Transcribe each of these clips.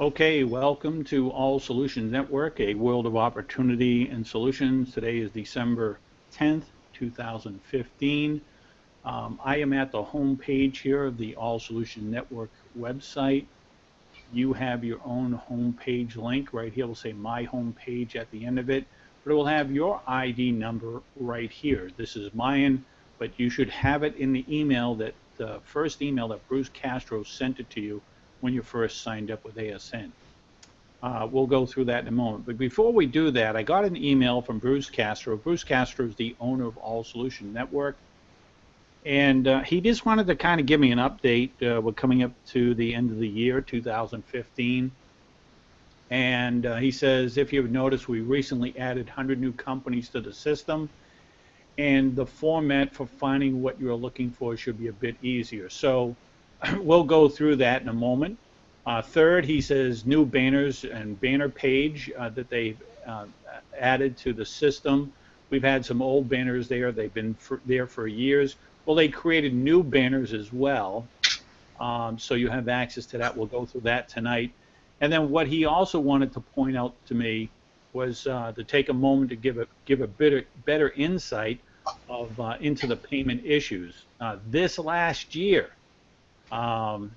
Okay, welcome to All Solutions Network, a world of opportunity and solutions. Today is December 10th, 2015. I am at the home page here of the All Solutions Network website. You have your own home page link right here. It will say My Home Page at the end of it, but it will have your ID number right here. This is mine, but you should have it in the email that the first email that Bruce Castro sent it to you when you first signed up with ASN. We'll go through that in a moment. But before we do that, I got an email from Bruce Castro. Bruce Castro is the owner of All Solution Network. And he just wanted to kind of give me an update. We're coming up to the end of the year, 2015. And he says, if you've noticed, we recently added 100 new companies to the system. And the format for finding what you're looking for should be a bit easier. So we'll go through that in a moment. Third, he says new banners and banner page that they've added to the system. We've had some old banners there. They've been there for years. Well, they created new banners as well, so you have access to that. We'll go through that tonight. And then what he also wanted to point out to me was to take a moment to give a better insight of into the payment issues. This last year, our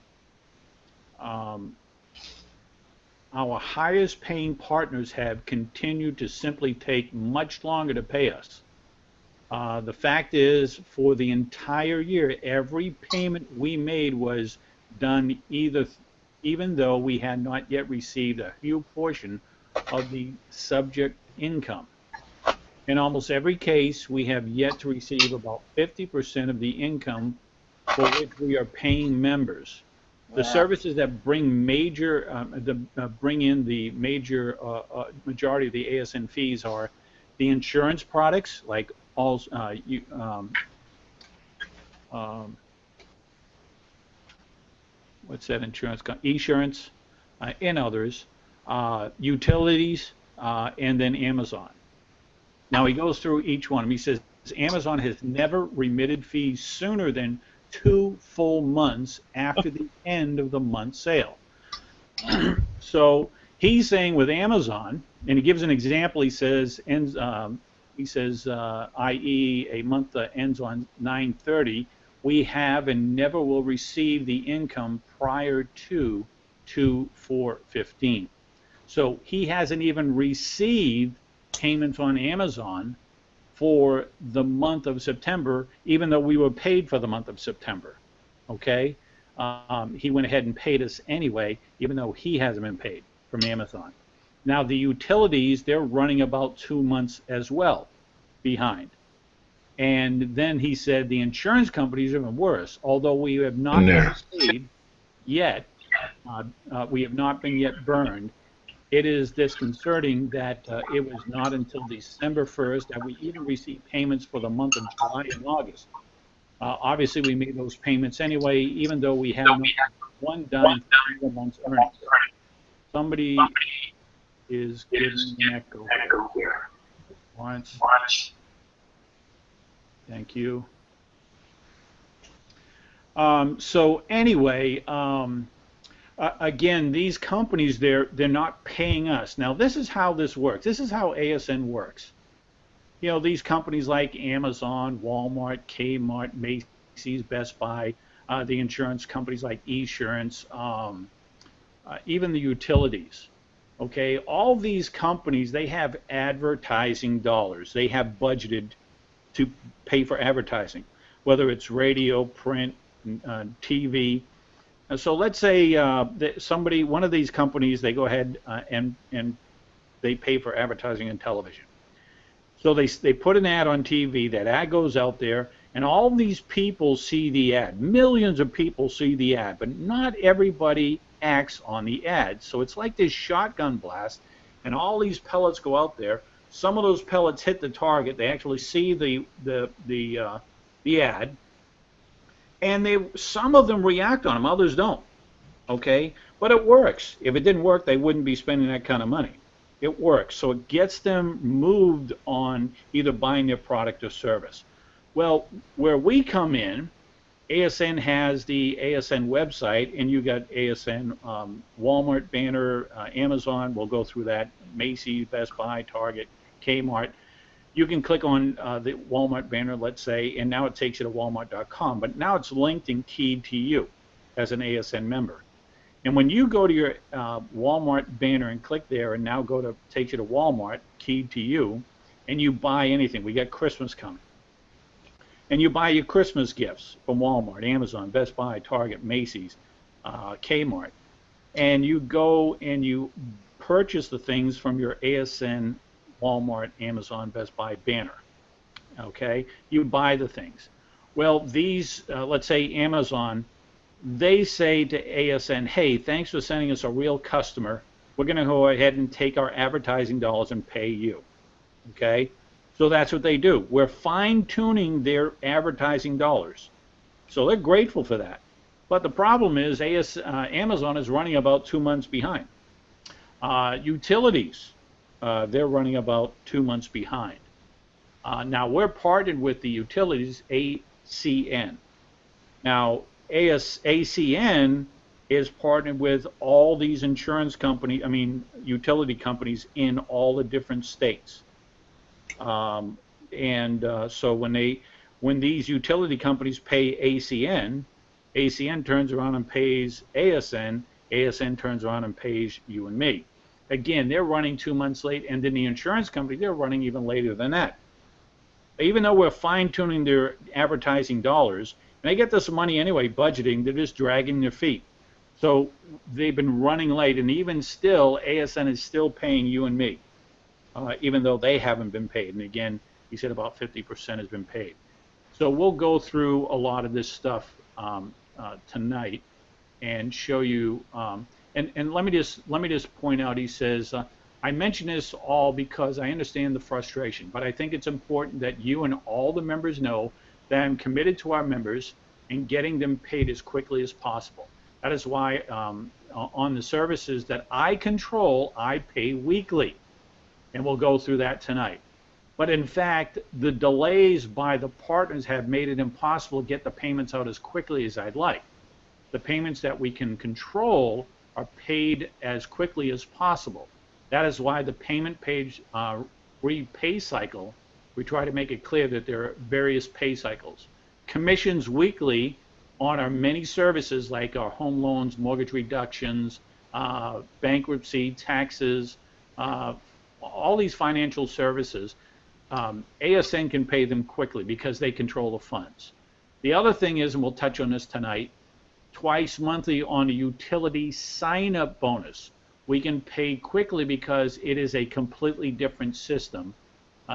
highest paying partners have continued to simply take much longer to pay us. The fact is, for the entire year, every payment we made was done even though we had not yet received a huge portion of the subject income. In almost every case, we have yet to receive about 50% of the income for which we are paying members. The services that bring in the major majority of the ASN fees are the insurance products like what's that insurance? Esurance and others, utilities, and then Amazon. Now he goes through each one. He says Amazon has never remitted fees sooner than 2 full months after the end of the month sale. So he's saying with Amazon, and he gives an example. He says i.e. a month that ends on 9/30, we have and never will receive the income prior to 2/4/15. So he hasn't even received payments on Amazon for the month of September, even though we were paid for the month of September. Okay, he went ahead and paid us anyway, even though he hasn't been paid from Amazon. Now the utilities, they're running about 2 months as well bhind. And then he said the insurance companies are even worse. Although we have not been paid yet, we have not been yet burned. It is disconcerting that it was not until December 1st that we even received payments for the month of July and August. Obviously, we made those payments anyway, even though we have not one dime for 4 months earnings. Somebody is giving an echo here. Lawrence. Thank you. So anyway, again, these companies, they're not paying us. Now, this is how this works. This is how ASN works. You know, these companies like Amazon, Walmart, Kmart, Macy's, Best Buy, the insurance companies like Esurance, even the utilities. Okay, all these companies, they have advertising dollars. They have budgeted to pay for advertising, whether it's radio, print, TV. So let's say one of these companies, they go ahead and they pay for advertising on television. So they put an ad on TV. That ad goes out there, and all these people see the ad. Millions of people see the ad, but not everybody acts on the ad. So it's like this shotgun blast, and all these pellets go out there. Some of those pellets hit the target. They actually see the ad, and some of them react on them. Others don't. Okay, but it works. If it didn't work, they wouldn't be spending that kind of money. It works, so it gets them moved on either buying their product or service. Well, where we come in ASN has the ASN website, and you got ASN Walmart banner, Amazon. We'll go through that. Macy's, Best Buy, Target, Kmart. You can click on the Walmart banner, let's say, and now it takes you to walmart.com. But now it's linked and keyed to you as an ASN member. And when you go to your Walmart banner and click there, and now go to takes you to Walmart, keyed to you, and you buy anything. We got Christmas coming. And you buy your Christmas gifts from Walmart, Amazon, Best Buy, Target, Macy's, Kmart. And you go and you purchase the things from your ASN, Walmart, Amazon, Best Buy banner. Okay? You buy the things. Well, these, let's say Amazon, they say to ASN, hey, thanks for sending us a real customer. We're going to go ahead and take our advertising dollars and pay you. Okay? So that's what they do. We're fine-tuning their advertising dollars. So they're grateful for that. But the problem is Amazon is running about 2 months behind. Utilities, they're running about 2 months behind. Now, we're partnered with the utilities, ACN. Now, ACN is partnered with all these insurance companies, utility companies in all the different states. So when these utility companies pay ACN, ACN turns around and pays ASN, ASN turns around and pays you and me. Again, they're running 2 months late, and then the insurance company, they're running even later than that. Even though we're fine-tuning their advertising dollars, and they get this money anyway, budgeting, they're just dragging their feet. So they've been running late, and even still, ASN is still paying you and me. Even though they haven't been paid. And again, he said about 50% has been paid. So we'll go through a lot of this stuff tonight and show you. And let me just point out. He says, I mention this all because I understand the frustration, but I think it's important that you and all the members know that I'm committed to our members and getting them paid as quickly as possible. That is why on the services that I control, I pay weekly. And we'll go through that tonight. But in fact, the delays by the partners have made it impossible to get the payments out as quickly as I'd like. The payments that we can control are paid as quickly as possible. That is why the payment page repay cycle, we try to make it clear that there are various pay cycles. Commissions weekly on our many services like our home loans, mortgage reductions, bankruptcy, taxes, all these financial services, ASN can pay them quickly because they control the funds. The other thing is, and we'll touch on this tonight, twice monthly on a utility sign-up bonus. We can pay quickly because it is a completely different system.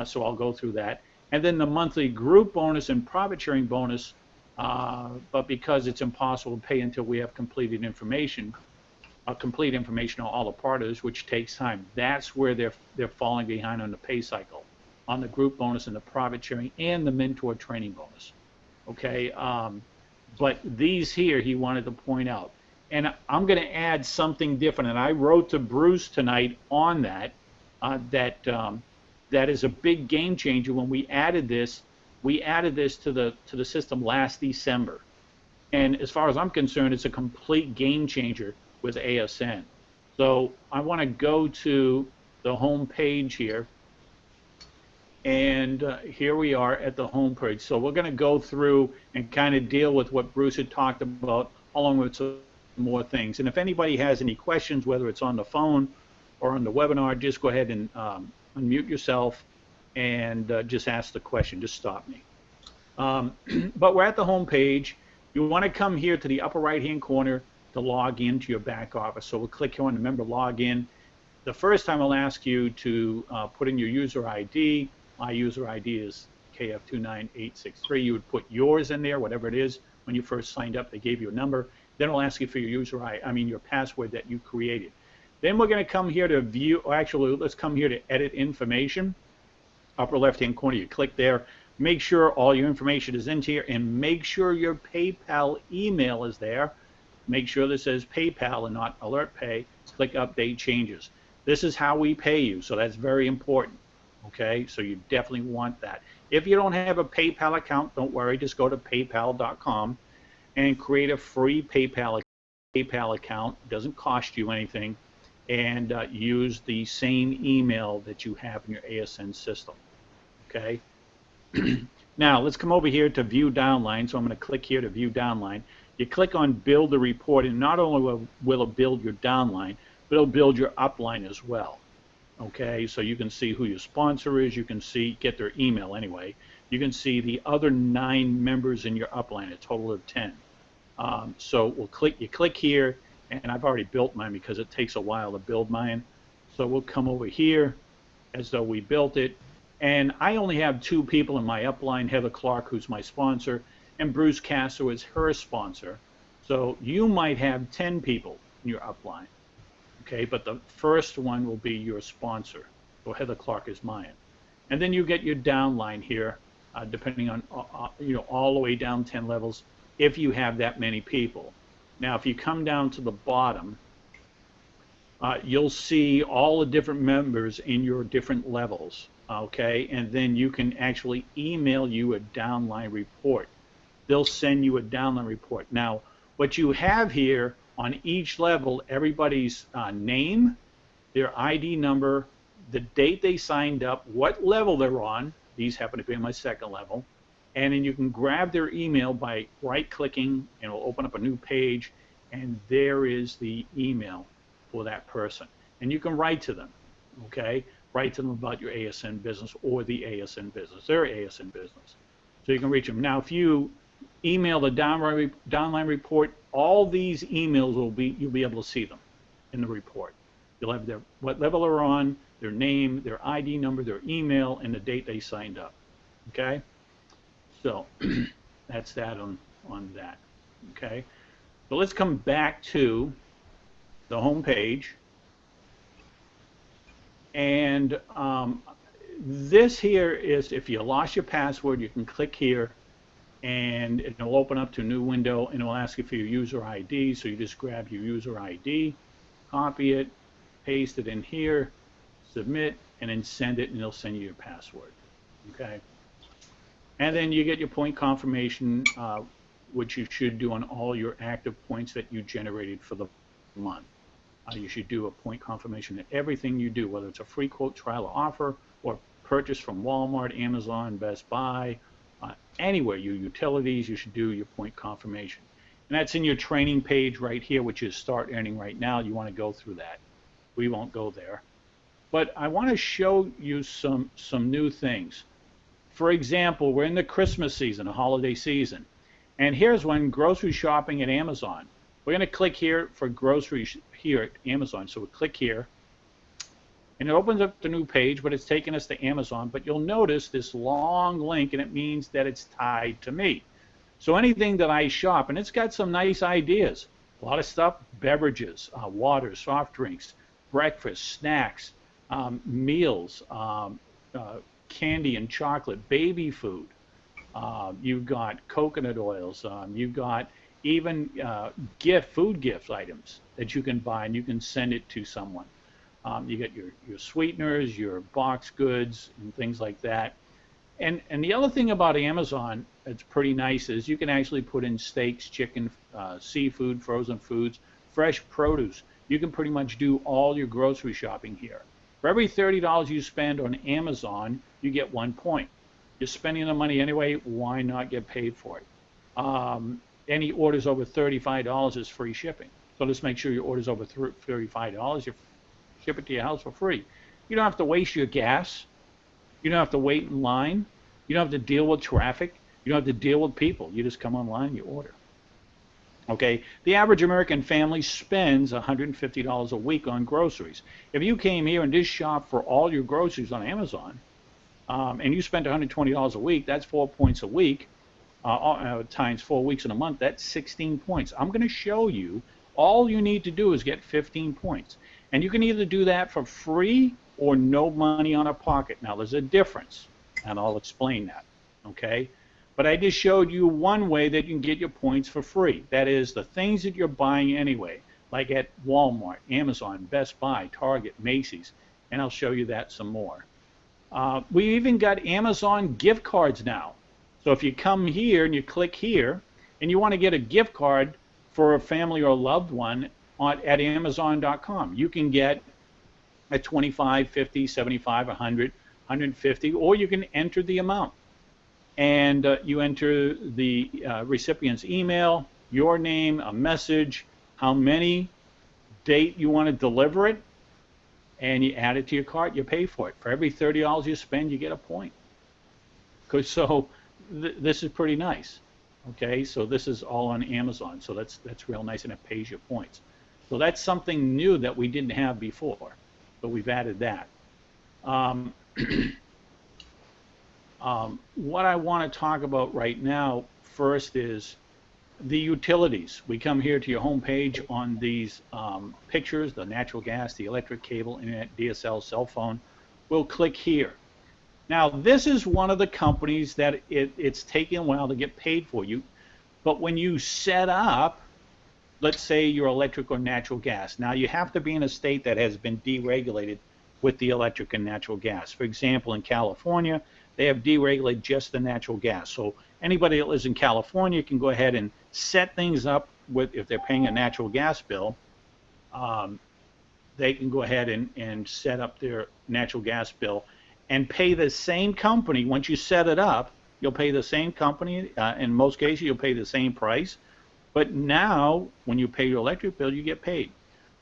So I'll go through that. And then the monthly group bonus and profit sharing bonus, but because it's impossible to pay until we have complete information on all the partners, which takes time. That's where they're falling behind on the pay cycle, on the group bonus and the profit sharing and the mentor training bonus. Okay, but these here he wanted to point out, and I'm going to add something different. And I wrote to Bruce tonight on that. That is a big game changer. When we added this to the system last December, and as far as I'm concerned, it's a complete game changer with ASN. So I want to go to the home page here, and here we are at the home page. So we're going to go through and kind of deal with what Bruce had talked about, along with some more things. And if anybody has any questions, whether it's on the phone or on the webinar, just go ahead and unmute yourself and just ask the question. Just stop me. But we're at the home page. You want to come here to the upper right-hand corner to log into your back office. So we'll click here on the member login. The first time I'll ask you to put in your user ID. My user ID is KF29863. You would put yours in there, whatever it is. When you first signed up, they gave you a number. Then it'll ask you for your your password that you created. Then we're going to come here to view, or actually, let's come here to edit information. Upper left-hand corner, you click there. Make sure all your information is in here, and make sure your PayPal email is there. Make sure this says PayPal and not AlertPay. Click Update Changes. This is how we pay you, so that's very important. Okay, so you definitely want that. If you don't have a PayPal account, don't worry. Just go to paypal.com. and create a free PayPal account. It doesn't cost you anything, and use the same email that you have in your ASN system. Okay. Now let's come over here to view downline. So I'm going to click here to view downline. You click on build a report, and not only will it build your downline, but it'll build your upline as well. Okay, so you can see who your sponsor is. You can see, get their email anyway. You can see the other 9 members in your upline, a total of 10. So you click here, and I've already built mine because it takes a while to build mine. So we'll come over here as though we built it. And I only have 2 people in my upline, Heather Clark, who's my sponsor, and Bruce Castro is her sponsor. So you might have 10 people in your upline. Okay, but the first one will be your sponsor. So Heather Clark is mine. And then you get your downline here, depending on, all the way down 10 levels, if you have that many people. Now, if you come down to the bottom, you'll see all the different members in your different levels. Okay, and then you can actually email you a downline report. They'll send you a downline report. Now, what you have here on each level, everybody's name, their ID number, the date they signed up, what level they're on. These happen to be on my 2nd level. And then you can grab their email by right-clicking, and it'll open up a new page, and there is the email for that person. And you can write to them, okay? Write to them about your ASN business or the ASN business, their ASN business. So you can reach them. Now, if you email the downline report, all these emails you'll be able to see them in the report. You'll have what level they're on, their name, their ID number, their email, and the date they signed up. Okay? So that's that on that. Okay? So let's come back to the home page. And this here is, if you lost your password, you can click here, and it'll open up to a new window, and it'll ask you for your user ID. So you just grab your user ID, copy it, paste it in here, submit, and then send it, and it'll send you your password. Okay? And then you get your point confirmation, which you should do on all your active points that you generated for the month. You should do a point confirmation in everything you do, whether it's a free quote, trial, or offer, or purchase from Walmart, Amazon, Best Buy, anywhere, your utilities, you should do your point confirmation. And that's in your training page right here, which is Start Earning Right Now. You want to go through that. We won't go there. But I want to show you some new things. For example, we're in the Christmas season, a holiday season. And here's one, grocery shopping at Amazon. We're going to click here for groceries here at Amazon. So we click here, and it opens up the new page, but it's taking us to Amazon. But you'll notice this long link, and it means that it's tied to me. So anything that I shop, and it's got some nice ideas. A lot of stuff, beverages, water, soft drinks, breakfast, snacks, meals, candy and chocolate, baby food. You've got coconut oils. You've got even food gift items that you can buy, and you can send it to someone. You get your sweeteners, your box goods, and things like that. And the other thing about Amazon that's pretty nice is you can actually put in steaks, chicken, seafood, frozen foods, fresh produce. You can pretty much do all your grocery shopping here. For every $30 you spend on Amazon, you get 1 point. You're spending the money anyway, why not get paid for it? Any orders over $35 is free shipping. So just make sure your order's over $35. You ship it to your house for free. You don't have to waste your gas. You don't have to wait in line. You don't have to deal with traffic. You don't have to deal with people. You just come online and you order. Okay, the average American family spends $150 a week on groceries. If you came here and just shopped for all your groceries on Amazon, and you spent $120 a week, that's 4 points a week, times 4 weeks in a month, that's 16 points. I'm going to show you, all you need to do is get 15 points. And you can either do that for free or no money on a pocket. Now, there's a difference, and I'll explain that, okay? But I just showed you one way that you can get your points for free. That is the things that you're buying anyway, like at Walmart, Amazon, Best Buy, Target, Macy's, and I'll show you that some more. We even got Amazon gift cards now. So if you come here and you click here, and you want to get a gift card for a family or a loved one at Amazon.com. You can get at 25, 50, 75, 100, 150, or you can enter the amount. And you enter the recipient's email, your name, a message, how many, date you want to deliver it, and you add it to your cart, you pay for it. For every $30 you spend, you get a point. So this is pretty nice. Okay, so this is all on Amazon, so that's real nice, and it pays you points. So that's something new that we didn't have before, but we've added that. What I want to talk about right now first is the utilities. We come here to your home page on these pictures, the natural gas, the electric, cable, internet, DSL, cell phone. We'll click here. Now, this is one of the companies that it's taking a while to get paid for you, but when you set up, let's say your electric or natural gas, now you have to be in a state that has been deregulated with the electric and natural gas. For example, in California, they have deregulated just the natural gas. So anybody that lives in California can go ahead and set things up with, if they're paying a natural gas bill, they can go ahead and set up their natural gas bill and pay the same company. Once you set it up, you'll pay the same company. In most cases, you'll pay the same price. But now, when you pay your electric bill, you get paid.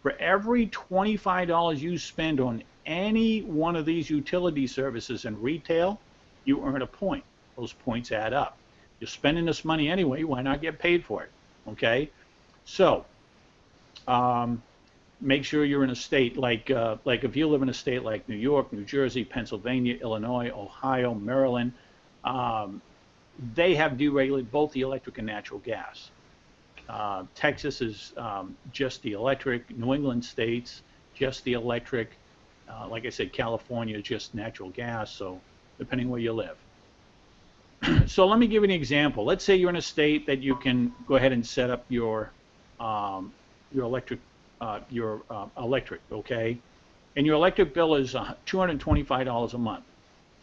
For every $25 you spend on any one of these utility services in retail, you earn a point. Those points add up. You're spending this money anyway, why not get paid for it? Okay? So, make sure you're in a state like if you live in a state like New York, New Jersey, Pennsylvania, Illinois, Ohio, Maryland, they have deregulated both the electric and natural gas. Texas is just the electric. New England states, just the electric. Like I said, California, just natural gas, so depending where you live. So let me give you an example. Let's say you're in a state that you can go ahead and set up your electric, okay? And your electric bill is $225 a month.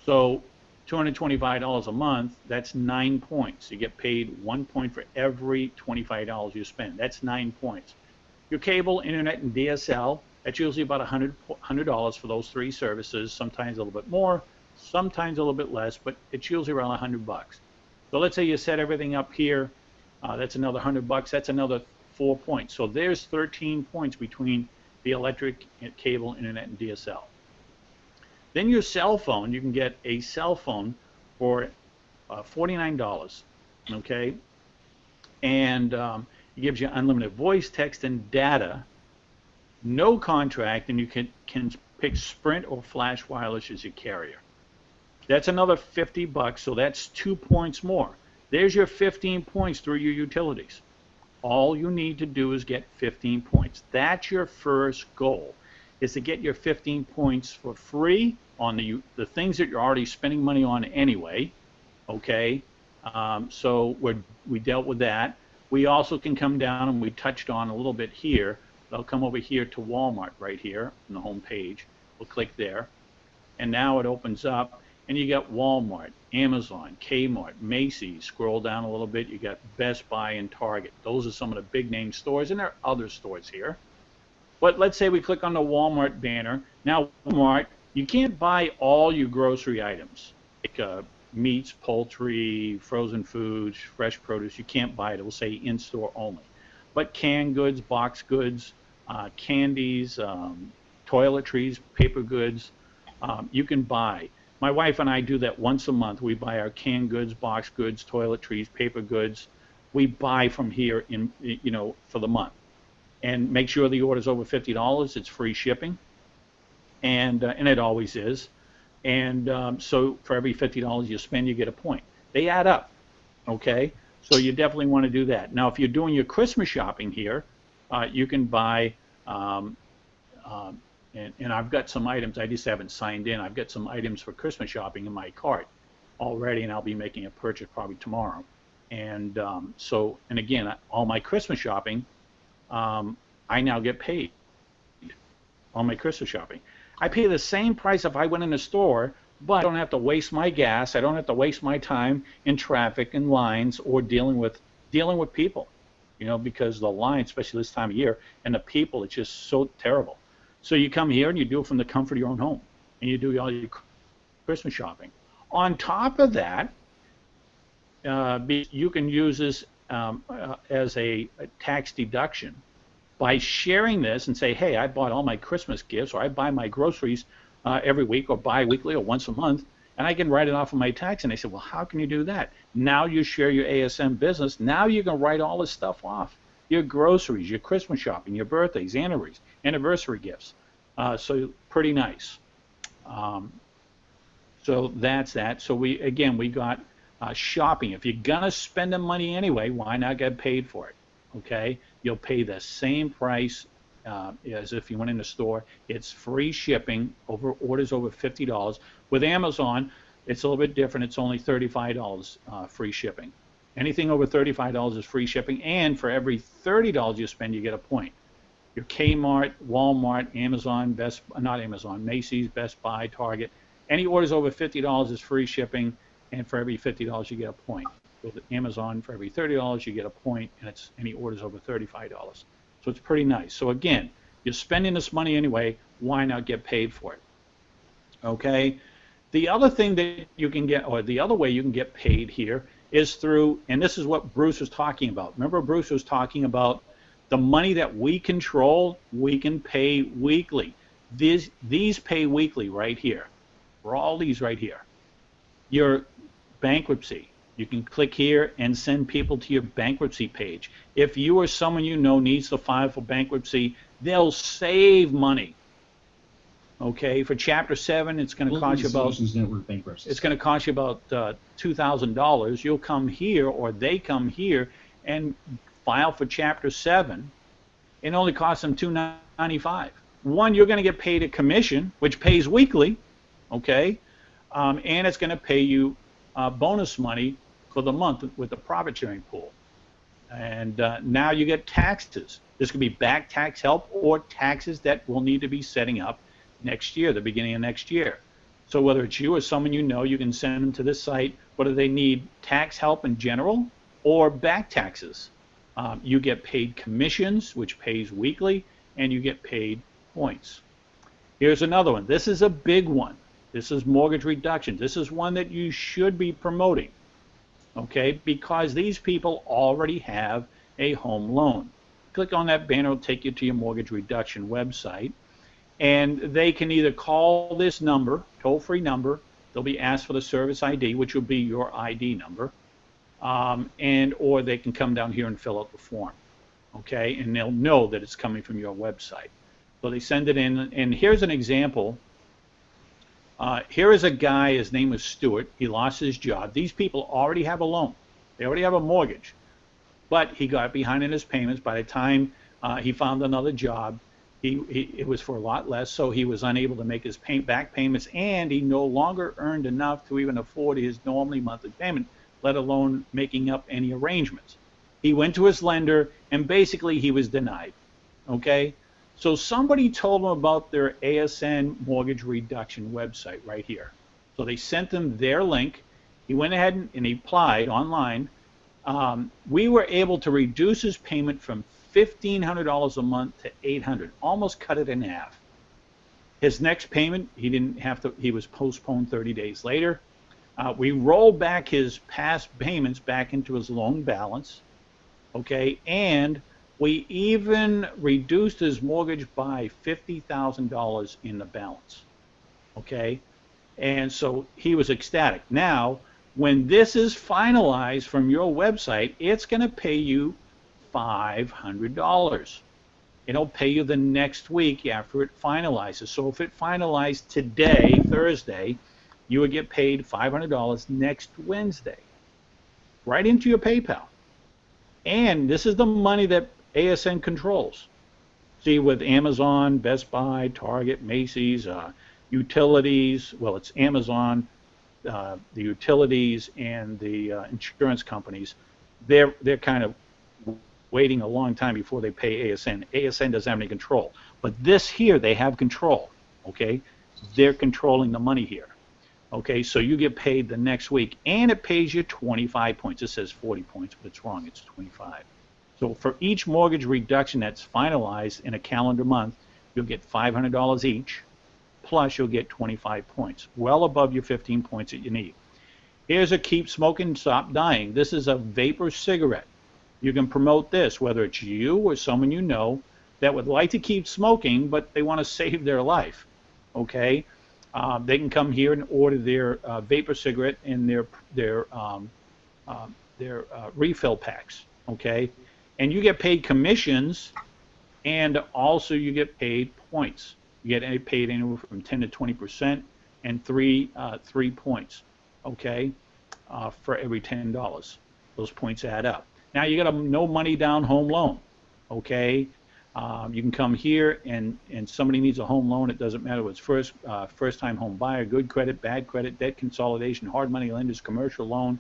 So $225 a month, that's 9 points. You get paid 1 point for every $25 you spend. That's 9 points. Your cable, internet, and DSL, that's usually about $100 for those three services, sometimes a little bit more, sometimes a little bit less, but it's usually around $100. So let's say you set everything up here, that's another $100, that's another 4 points. So there's 13 points between the electric, cable, internet, and DSL. Then your cell phone, you can get a cell phone for $49, okay? And it gives you unlimited voice, text, and data, no contract, and you can pick Sprint or Flash Wireless as your carrier. That's another $50, so that's 2 points more. There's your 15 points through your utilities. All you need to do is get 15 points. That's your first goal, is to get your 15 points for free on the things that you're already spending money on anyway, okay? So we dealt with that. We also can come down, and we touched on a little bit here. I'll come over here to Walmart right here on the home page. We'll click there, and now it opens up, and you got Walmart, Amazon, Kmart, Macy's. Scroll down a little bit, you got Best Buy and Target. Those are some of the big name stores, and there are other stores here. But let's say we click on the Walmart banner. Now Walmart, you can't buy all your grocery items, like meats, poultry, frozen foods, fresh produce. You can't buy it. It will say in-store only. But canned goods, box goods, candies, toiletries, paper goods, you can buy. My wife and I do that once a month. We buy our canned goods, box goods, toiletries, paper goods. We buy from here for the month. And make sure the order's over $50. It's free shipping, and it always is. And so for every $50 you spend, you get a point. They add up, okay? So you definitely want to do that. Now, if you're doing your Christmas shopping here, you can buy, and I've got some items. I just haven't signed in. I've got some items for Christmas shopping in my cart already, and I'll be making a purchase probably tomorrow. And and again, all my Christmas shopping, I now get paid on my Christmas shopping. I pay the same price if I went in a store, but I don't have to waste my gas. I don't have to waste my time in traffic and lines or dealing with dealing with people, because the line, especially this time of year, and the people, it's just so terrible. So you come here and you do it from the comfort of your own home, and you do all your Christmas shopping. On top of that, you can use this as a tax deduction by sharing this and say, hey, I bought all my Christmas gifts, or I buy my groceries every week or bi-weekly or once a month, and I can write it off of my tax. And they said, well, how can you do that? Now you share your ASN business. Now you can write all this stuff off. Your groceries, your Christmas shopping, your birthdays, anniversary gifts. So pretty nice. So that's that. So we got shopping. If you're going to spend the money anyway, why not get paid for it? Okay? You'll pay the same price as if you went in the store. It's free shipping over orders over $50. With Amazon, it's a little bit different. It's only $35 free shipping. Anything over $35 is free shipping, and for every $30 you spend, you get a point. Your Kmart, Walmart, Amazon, Macy's, Best Buy, Target, any orders over $50 is free shipping, and for every $50 you get a point. With Amazon, for every $30 you get a point, and it's any orders over $35. So it's pretty nice. So again, you're spending this money anyway, why not get paid for it? Okay? The other thing that you can get, or the other way you can get paid here is through, and this is what Bruce was talking about. Remember, Bruce was talking about the money that we control, we can pay weekly. These pay weekly right here. For all these right here. Your bankruptcy. You can click here and send people to your bankruptcy page. If you or someone you know needs to file for bankruptcy, they'll save money. Okay, for Chapter 7, it's going to cost you about $2,000. You'll come here, or they come here, and file for Chapter 7. It only costs them $295. One, you're going to get paid a commission, which pays weekly, okay, and it's going to pay you bonus money for the month with the profit sharing pool. And now you get taxes. This could be back tax help or taxes that will need to be setting up next year, the beginning of next year. So whether it's you or someone you know, you can send them to this site, whether they need tax help in general or back taxes. You get paid commissions, which pays weekly, and you get paid points. Here's another one. This is a big one. This is mortgage reduction. This is one that you should be promoting, okay, because these people already have a home loan. Click on that banner, it'll take you to your mortgage reduction website, and they can either call this number, toll-free number, they'll be asked for the service ID, which will be your ID number, or they can come down here and fill out the form, okay, and they'll know that it's coming from your website. So they send it in, and here's an example. Here is a guy, his name is Stuart. He lost his job. These people already have a loan. They already have a mortgage. But he got behind in his payments. By the time he found another job, it was for a lot less, so he was unable to make his back payments, and he no longer earned enough to even afford his normally monthly payment, let alone making up any arrangements. He went to his lender, and basically he was denied. Okay? So somebody told him about their ASN mortgage reduction website right here. So they sent him their link. He went ahead and he applied online. We were able to reduce his payment from $1,500 a month to $800, almost cut it in half. His next payment, he didn't have to. He was postponed 30 days later. We rolled back his past payments back into his loan balance, okay, and we even reduced his mortgage by $50,000 in the balance, okay? And so he was ecstatic. Now, when this is finalized from your website, it's going to pay you $500. It'll pay you the next week after it finalizes. So if it finalized today, Thursday, you would get paid $500 next Wednesday, right into your PayPal. And this is the money that ASN controls. See, with Amazon, Best Buy, Target, Macy's, utilities, well, it's Amazon, the utilities, and the insurance companies, they're kind of waiting a long time before they pay ASN. ASN doesn't have any control. But this here, they have control, okay? They're controlling the money here. Okay, so you get paid the next week, and it pays you 25 points. It says 40 points, but it's wrong. It's 25. So for each mortgage reduction that's finalized in a calendar month, you'll get $500 each, plus you'll get 25 points, well above your 15 points that you need. Here's a Keep Smoking, Stop Dying. This is a vapor cigarette. You can promote this, whether it's you or someone you know that would like to keep smoking, but they want to save their life. Okay, they can come here and order their vapor cigarette in their refill packs. Okay, and you get paid commissions, and also you get paid points. You get paid anywhere from 10 to 20%, and three points. Okay, for every $10. Those points add up. Now you got a no money down home loan. Okay, you can come here and somebody needs a home loan. It doesn't matter what's first time home buyer, good credit, bad credit, debt consolidation, hard money lenders, commercial loan.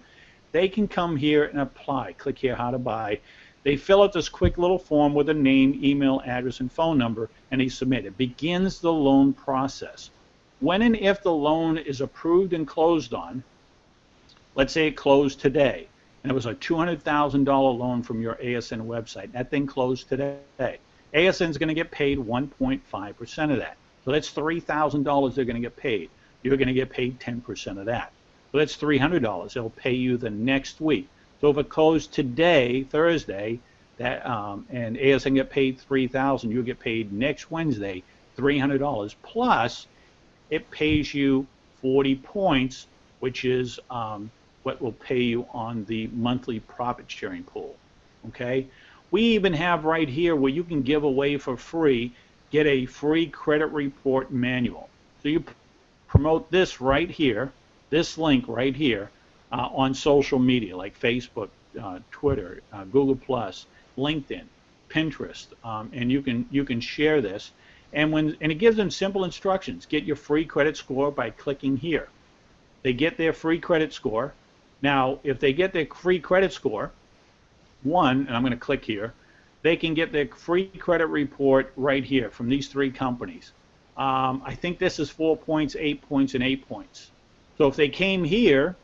They can come here and apply. Click here, how to buy. They fill out this quick little form with a name, email, address, and phone number, and they submit. It begins the loan process. When and if the loan is approved and closed on, let's say it closed today, and it was a $200,000 loan from your ASN website. That thing closed today. ASN is going to get paid 1.5% of that. So that's $3,000 they're going to get paid. You're going to get paid 10% of that. So that's $300. They'll pay you the next week. So if it closed today, Thursday, and ASN get paid $3,000, you'll get paid next Wednesday $300. Plus, it pays you 40 points, which is what will pay you on the monthly profit sharing pool. Okay, we even have right here where you can give away for free, get a free credit report manual. So you promote this right here, this link right here, on social media like Facebook, Twitter, Google+, LinkedIn, Pinterest, and you can share this. And it gives them simple instructions. Get your free credit score by clicking here. They get their free credit score. Now, if they get their free credit score, and I'm going to click here, they can get their free credit report right here from these three companies. I think this is 4 points, 8 points, and 8 points. So if they came here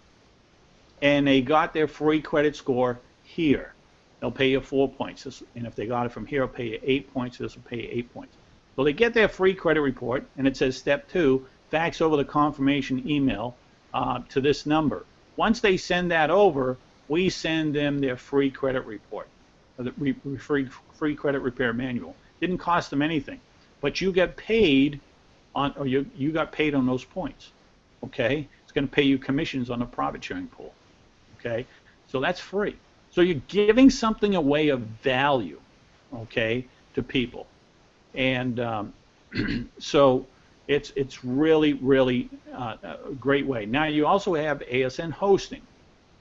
and they got their free credit score here, they'll pay you 4 points. And if they got it from here, it'll pay you 8 points. This will pay you 8 points. So they get their free credit report, and it says step 2, fax over the confirmation email to this number. Once they send that over, we send them their free credit report, the free credit repair manual. Didn't cost them anything, but you get paid on, or you got paid on those points. Okay, it's going to pay you commissions on the profit sharing pool. Okay, so that's free. So you're giving something away of value, okay, to people, and so it's really a great way. Now you also have ASN hosting.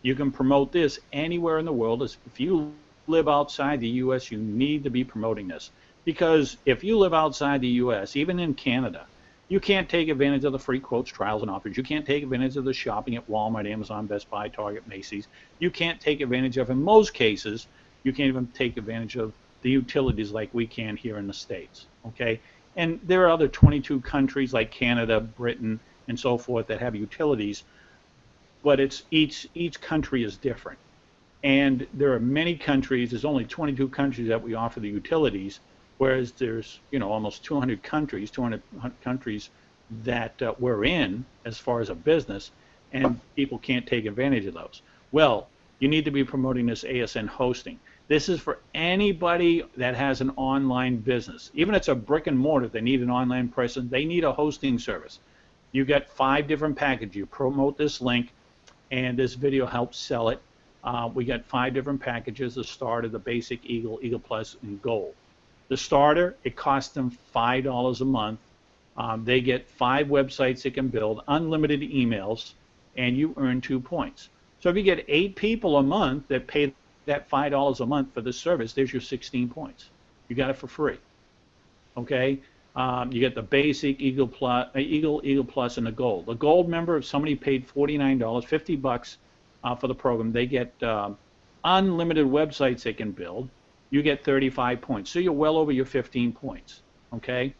You can promote this anywhere in the world. If you live outside the U.S., you need to be promoting this, because if you live outside the U.S., even in Canada, you can't take advantage of the free quotes, trials, and offers. You can't take advantage of the shopping at Walmart, Amazon, Best Buy, Target, Macy's. You can't take advantage of, in most cases, you can't even take advantage of the utilities like we can here in the States. Okay, and there are other 22 countries like Canada, Britain, and so forth that have utilities, but it's each country is different. And there are many countries, there's only 22 countries that we offer the utilities, whereas there's, almost 200 countries that we're in as far as a business, and people can't take advantage of those. Well, you need to be promoting this ASN hosting. This is for anybody that has an online business. Even if it's a brick and mortar, they need an online presence, they need a hosting service. You get 5 different packages. You promote this link, and this video helps sell it. We got 5 different packages: the starter, the basic, Eagle, Eagle Plus, and Gold. The starter, it costs them $5 a month. They get 5 websites they can build, unlimited emails, and you earn 2 points. So if you get 8 people a month that pay that $5 a month for this service, there's your 16 points. You got it for free. Okay? You get the basic, Eagle Plus, and the Gold. The Gold member, if somebody paid $49, $50 for the program, they get unlimited websites they can build. You get 35 points. So you're well over your 15 points. Okay?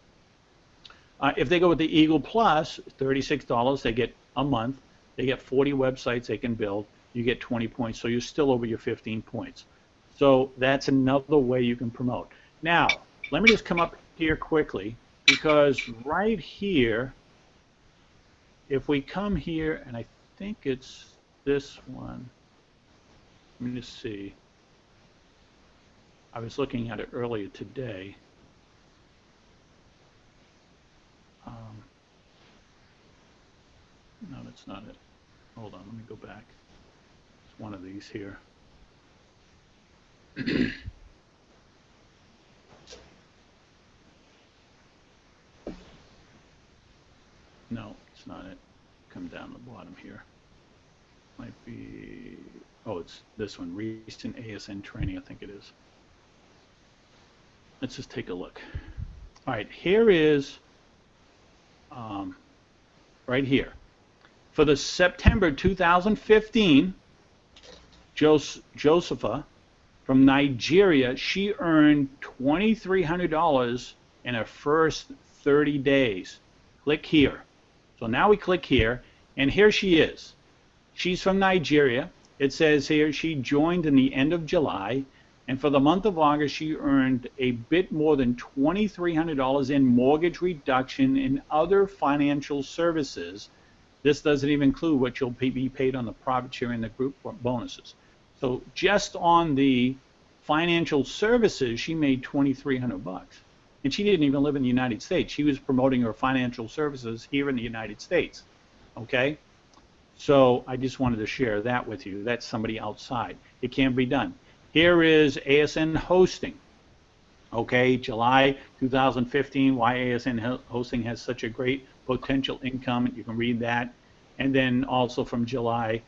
If they go with the Eagle Plus, $36, they get a month. They get 40 websites they can build. You get 20 points, so you're still over your 15 points. So that's another way you can promote. Now, let me just come up here quickly, because right here, if we come here, and I think it's this one, let me just see. I was looking at it earlier today. No, that's not it. Hold on, let me go back. It's one of these here. No, it's not it. Come down the bottom here. Might be, oh, it's this one, recent ASN training, I think it is. Let's just take a look. All right, here is, right here. For the September 2015, Josepha from Nigeria, she earned $2,300 in her first 30 days. Click here. So now we click here, and here she is. She's from Nigeria. It says here she joined in the end of July, and for the month of August, she earned a bit more than $2,300 in mortgage reduction and other financial services. This doesn't even include what you'll be paid on the profit share and the group bonuses. So just on the financial services, she made $2,300. And she didn't even live in the United States. She was promoting her financial services here in the United States. Okay? So I just wanted to share that with you. That's somebody outside. It can be done. Here is ASN Hosting. Okay, July 2015, why ASN Hosting has such a great potential income. You can read that. And then also from July,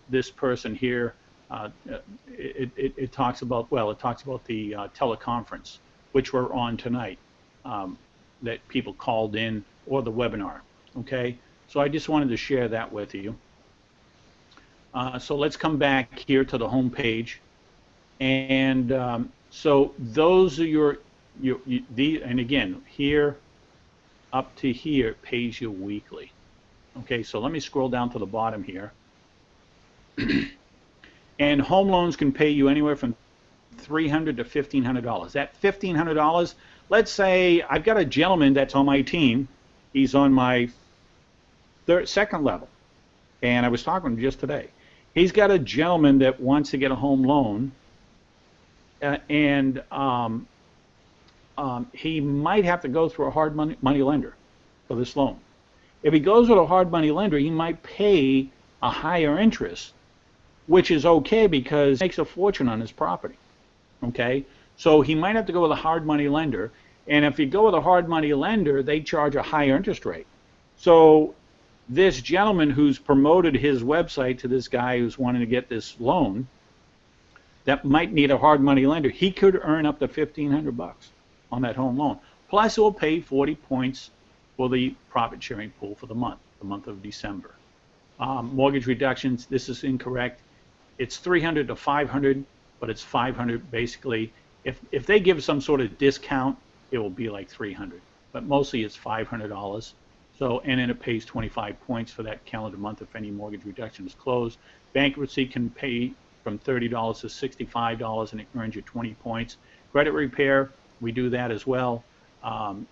this person here, it talks about, well, it talks about the teleconference, which we're on tonight, that people called in, or the webinar. Okay, so I just wanted to share that with you. So let's come back here to the home page. And so those are and again, here up to here pays you weekly. Okay, so let me scroll down to the bottom here. And home loans can pay you anywhere from $300 to $1,500. That $1,500, let's say I've got a gentleman that's on my team. He's on my second level, and I was talking to him just today. He's got a gentleman that wants to get a home loan, and he might have to go through a hard money lender for this loan. If he goes with a hard money lender, he might pay a higher interest, which is okay because he makes a fortune on his property. Okay, so he might have to go with a hard money lender, and if you go with a hard money lender, they charge a higher interest rate. So this gentleman who's promoted his website to this guy who's wanting to get this loan, that might need a hard money lender, he could earn up to $1,500 on that home loan. Plus, it will pay 40 points for the profit sharing pool for the month of December. Mortgage reductions, this is incorrect. It's 300 to 500, but it's 500 basically. If they give some sort of discount, it will be like 300, but mostly it's $500. So, and then it pays 25 points for that calendar month if any mortgage reduction is closed. Bankruptcy can pay from $30 to $65, and it earns you 20 points. Credit repair, we do that as well.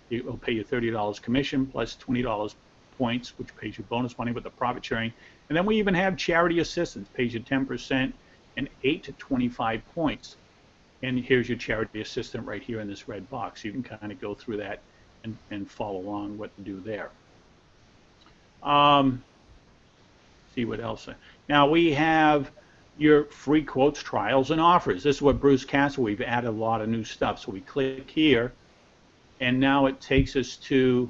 It will pay you $30 commission plus $20 points, which pays you bonus money with the profit sharing. And then we even have charity assistance, pays you 10% and 8 to 25 points. And here's your charity assistant right here in this red box. You can kind of go through that and follow along what to do there. See what else. Now we have your free quotes, trials, and offers. This is what Bruce Castle, we've added a lot of new stuff. So we click here, and now it takes us to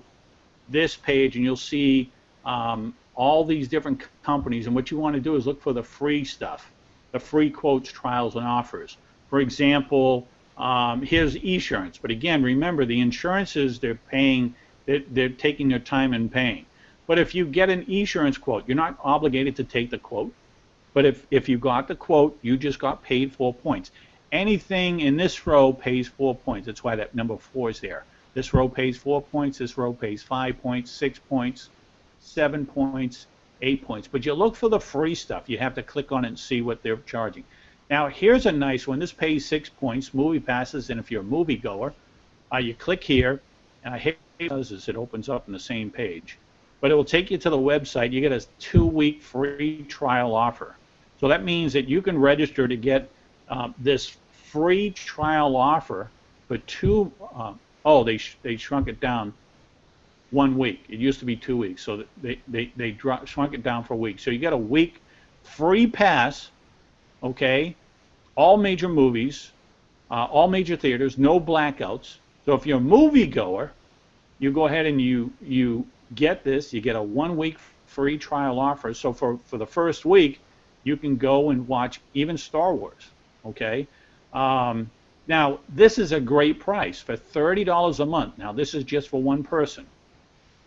this page, and you'll see all these different companies. And what you want to do is look for the free stuff, the free quotes, trials, and offers. For example, here's Esurance. But again, remember, the insurances they're paying, they're taking their time and paying. But if you get an Esurance quote, you're not obligated to take the quote. But if you got the quote, you just got paid 4 points. Anything in this row pays 4 points. That's why that number 4 is there. This row pays 4 points. This row pays 5 points, 6 points, 7 points, 8 points. But you look for the free stuff. You have to click on it and see what they're charging. Now, here's a nice one. This pays 6 points, movie passes, and if you're a moviegoer, you click here, and I hate it because it opens up in the same page. But it will take you to the website. You get a 2-week free trial offer. So that means that you can register to get this free trial offer for they shrunk it down 1 week. It used to be 2 weeks, so they shrunk it down for a week. So you get a week free pass, okay? All major movies, all major theaters, no blackouts. So if you're a moviegoer, you go ahead and you get this. You get a 1 week free trial offer. So for the first week, you can go and watch even Star Wars, okay? Now, this is a great price for $30 a month. Now, this is just for one person.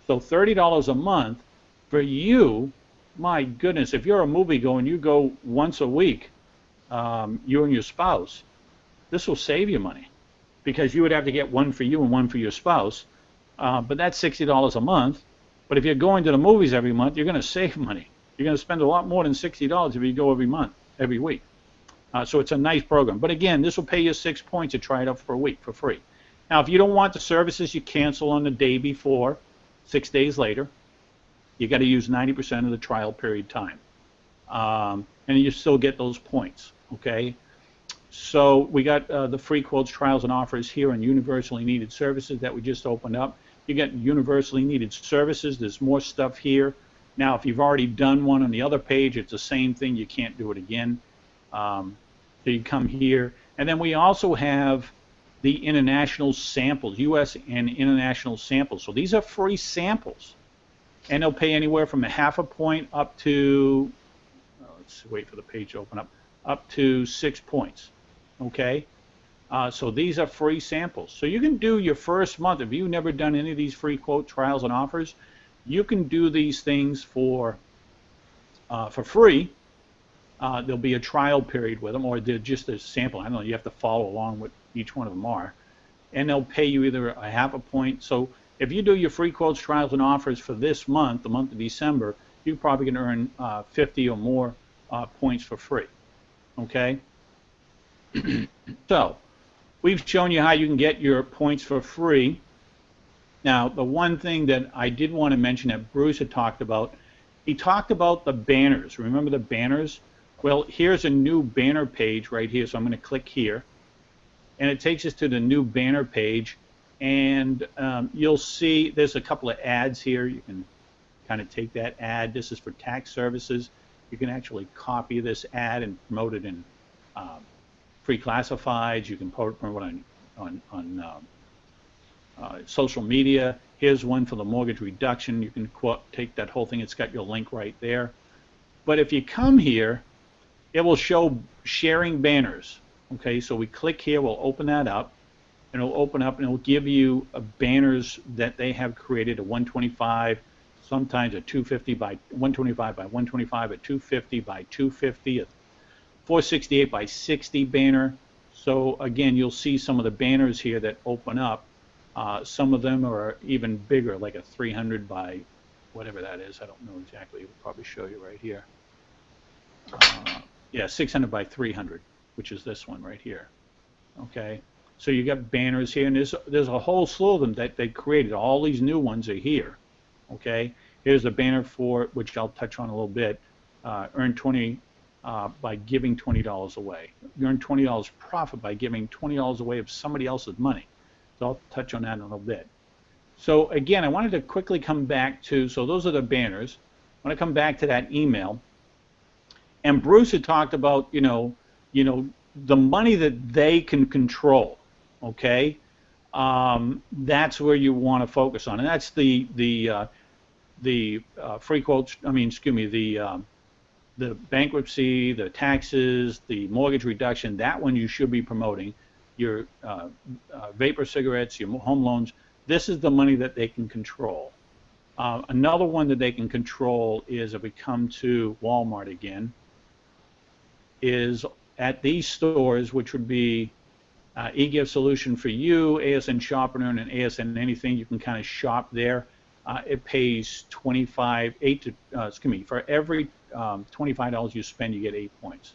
So $30 a month for you, my goodness, if you're a moviegoer and you go once a week, you and your spouse, this will save you money because you would have to get one for you and one for your spouse. But that's $60 a month. But if you're going to the movies every month, you're going to save money. You're going to spend a lot more than $60 if you go every month, every week. So it's a nice program. But again, this will pay you 6 points to try it out for a week for free. Now, if you don't want the services, you cancel on the day before, 6 days later. You got to use 90% of the trial period time. And you still get those points, okay? So we got the free quotes, trials, and offers here on universally needed services that we just opened up. You get universally needed services. There's more stuff here. Now, if you've already done one on the other page, it's the same thing. You can't do it again. So you come here. And then we also have the international samples, U.S. and international samples. So these are free samples. And they'll pay anywhere from ½ a point up to, let's wait for the page to open up to 6 points. Okay? So these are free samples. So you can do your first month. If you've never done any of these free quote trials and offers, you can do these things for free. There'll be a trial period with them, or they're just a sample. I don't know. You have to follow along what each one of them are. And they'll pay you either ½ a point. So if you do your free quotes, trials, and offers for this month, the month of December, you probably can earn 50 or more points for free. Okay? So we've shown you how you can get your points for free. Now, the one thing that I did want to mention that Bruce had talked about, he talked about the banners. Remember the banners? Well, here's a new banner page right here, so I'm going to click here. And it takes us to the new banner page. And you'll see there's a couple of ads here. You can kind of take that ad. This is for tax services. You can actually copy this ad and promote it in free classifieds. You can promote it on social media. Here's one for the mortgage reduction. You can take that whole thing. It's got your link right there. But if you come here, it will show sharing banners. Okay, so we click here. We'll open that up. And it'll open up and it'll give you banners that they have created, a 125, sometimes a 250 by 125 by 125, a 250 by 250, a 468 by 60 banner. So again, you'll see some of the banners here that open up. Some of them are even bigger, like a 300 by whatever that is. I don't know exactly. It'll probably show you right here. Yeah, 600 by 300, which is this one right here. Okay. So you got banners here, and there's a whole slew of them that they created. All these new ones are here. Okay, here's a banner for which I'll touch on a little bit. Earn 20 by giving $20 away. You earn $20 profit by giving $20 away of somebody else's money. So I'll touch on that in a little bit. So again, I wanted to quickly come back to. So those are the banners. I want to come back to that email. And Bruce had talked about the money that they can control. Okay, that's where you want to focus on, and that's the free quotes. I mean, excuse me, the bankruptcy, the taxes, the mortgage reduction. That one you should be promoting. Your vapor cigarettes, your home loans. This is the money that they can control. Another one that they can control is, if we come to Walmart again, is at these stores, which would be eGift Solution for you, ASN Shop and Earn, and ASN Anything. You can kind of shop there. it pays 25, 8 to, excuse me, for every $25 you spend, you get 8 points.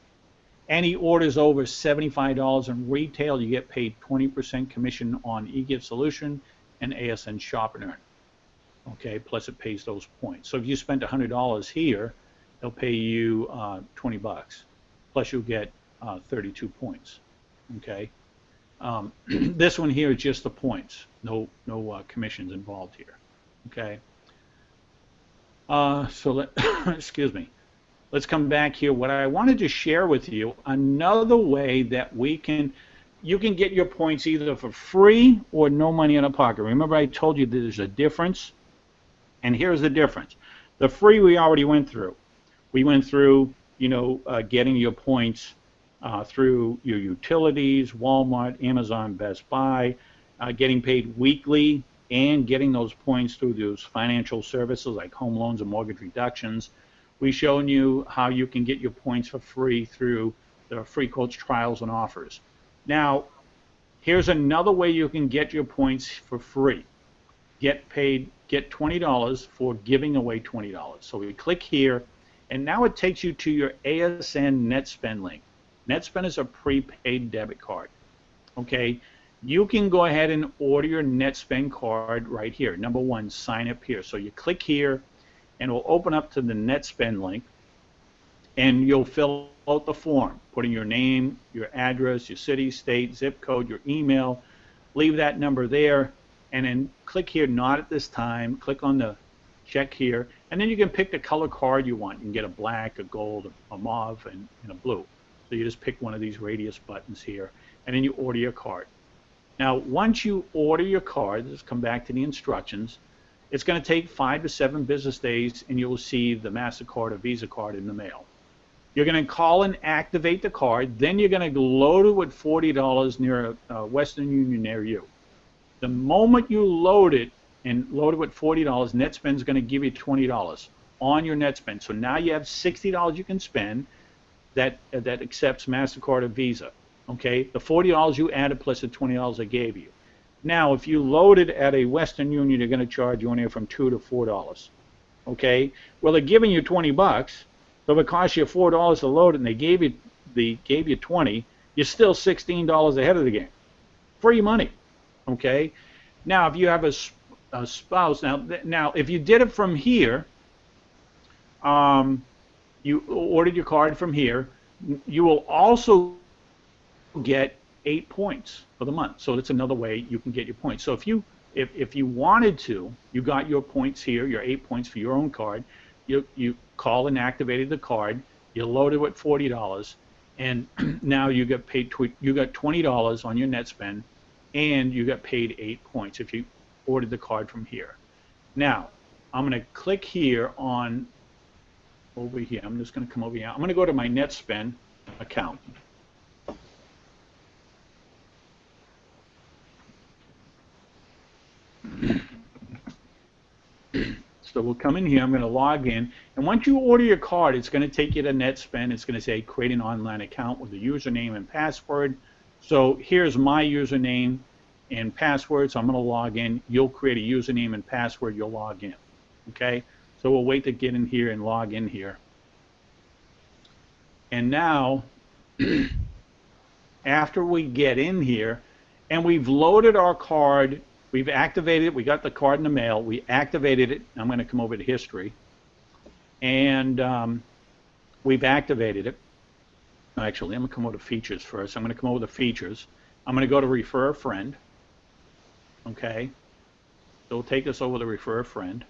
Any orders over $75 in retail, you get paid 20% commission on eGift Solution and ASN Shop and Earn. Okay, plus it pays those points. So if you spent $100 here, they'll pay you 20 bucks. Plus you'll get 32 points. Okay. This one here is just the points. No commissions involved here. Okay. Excuse me. Let's come back here. What I wanted to share with you, another way that you can get your points either for free or no money in a pocket. Remember I told you that there's a difference? And here's the difference. The free we already went through. We went through, getting your points through your utilities, Walmart, Amazon, Best Buy, getting paid weekly, and getting those points through those financial services like home loans and mortgage reductions. We've shown you how you can get your points for free through the free quotes, trials, and offers. Now, here's another way you can get your points for free. Get $20 for giving away $20. So we click here, and now it takes you to your ASN NetSpend link. NetSpend is a prepaid debit card. Okay, you can go ahead and order your NetSpend card right here. Number one, sign up here. So you click here, and it will open up to the NetSpend link, and you'll fill out the form, putting your name, your address, your city, state, zip code, your email. Leave that number there, and then click here, not at this time. Click on the check here, and then you can pick the color card you want. You can get a black, a gold, a mauve, and a blue. So you just pick one of these radius buttons here, and then you order your card. Now, once you order your card, let's come back to the instructions. It's going to take 5 to 7 business days, and you'll see the MasterCard or Visa card in the mail. You're going to call and activate the card. Then you're going to load it with $40 near a Western Union near you. The moment you load it and load it with $40, NetSpend is going to give you $20 on your NetSpend. So now you have $60 you can spend that accepts MasterCard or Visa. Okay, the $40 you added plus the $20 I gave you. Now, if you load it at a Western Union, they're going to charge you anywhere from $2 to $4. Okay, well they're giving you 20 bucks, so if it costs you $4 to load it and they gave you 20, you're still $16 ahead of the game. Free money. Okay, now if you have a spouse, now if you did it from here, you ordered your card from here, you will also get 8 points for the month. So that's another way you can get your points. So if you wanted to, you got your points here, your 8 points for your own card. You called and activated the card. You loaded with $40, and now you got paid. You got $20 on your NetSpend, and you got paid 8 points if you ordered the card from here. Now I'm going to click here on over here. I'm just going to come over here. I'm going to go to my NetSpend account. So we'll come in here, I'm going to log in, and once you order your card, it's going to take you to NetSpend. It's going to say create an online account with a username and password. So here's my username and password, so I'm going to log in. You'll create a username and password, you'll log in. Okay, so we'll wait to get in here and log in here. And now, after we get in here, and we've loaded our card, we've activated it, we got the card in the mail, we activated it. I'm going to come over to history, and we've activated it. Actually, I'm going to come over to features first. I'm going to come over to features. I'm going to go to refer a friend. Okay, so it'll take us over to refer a friend.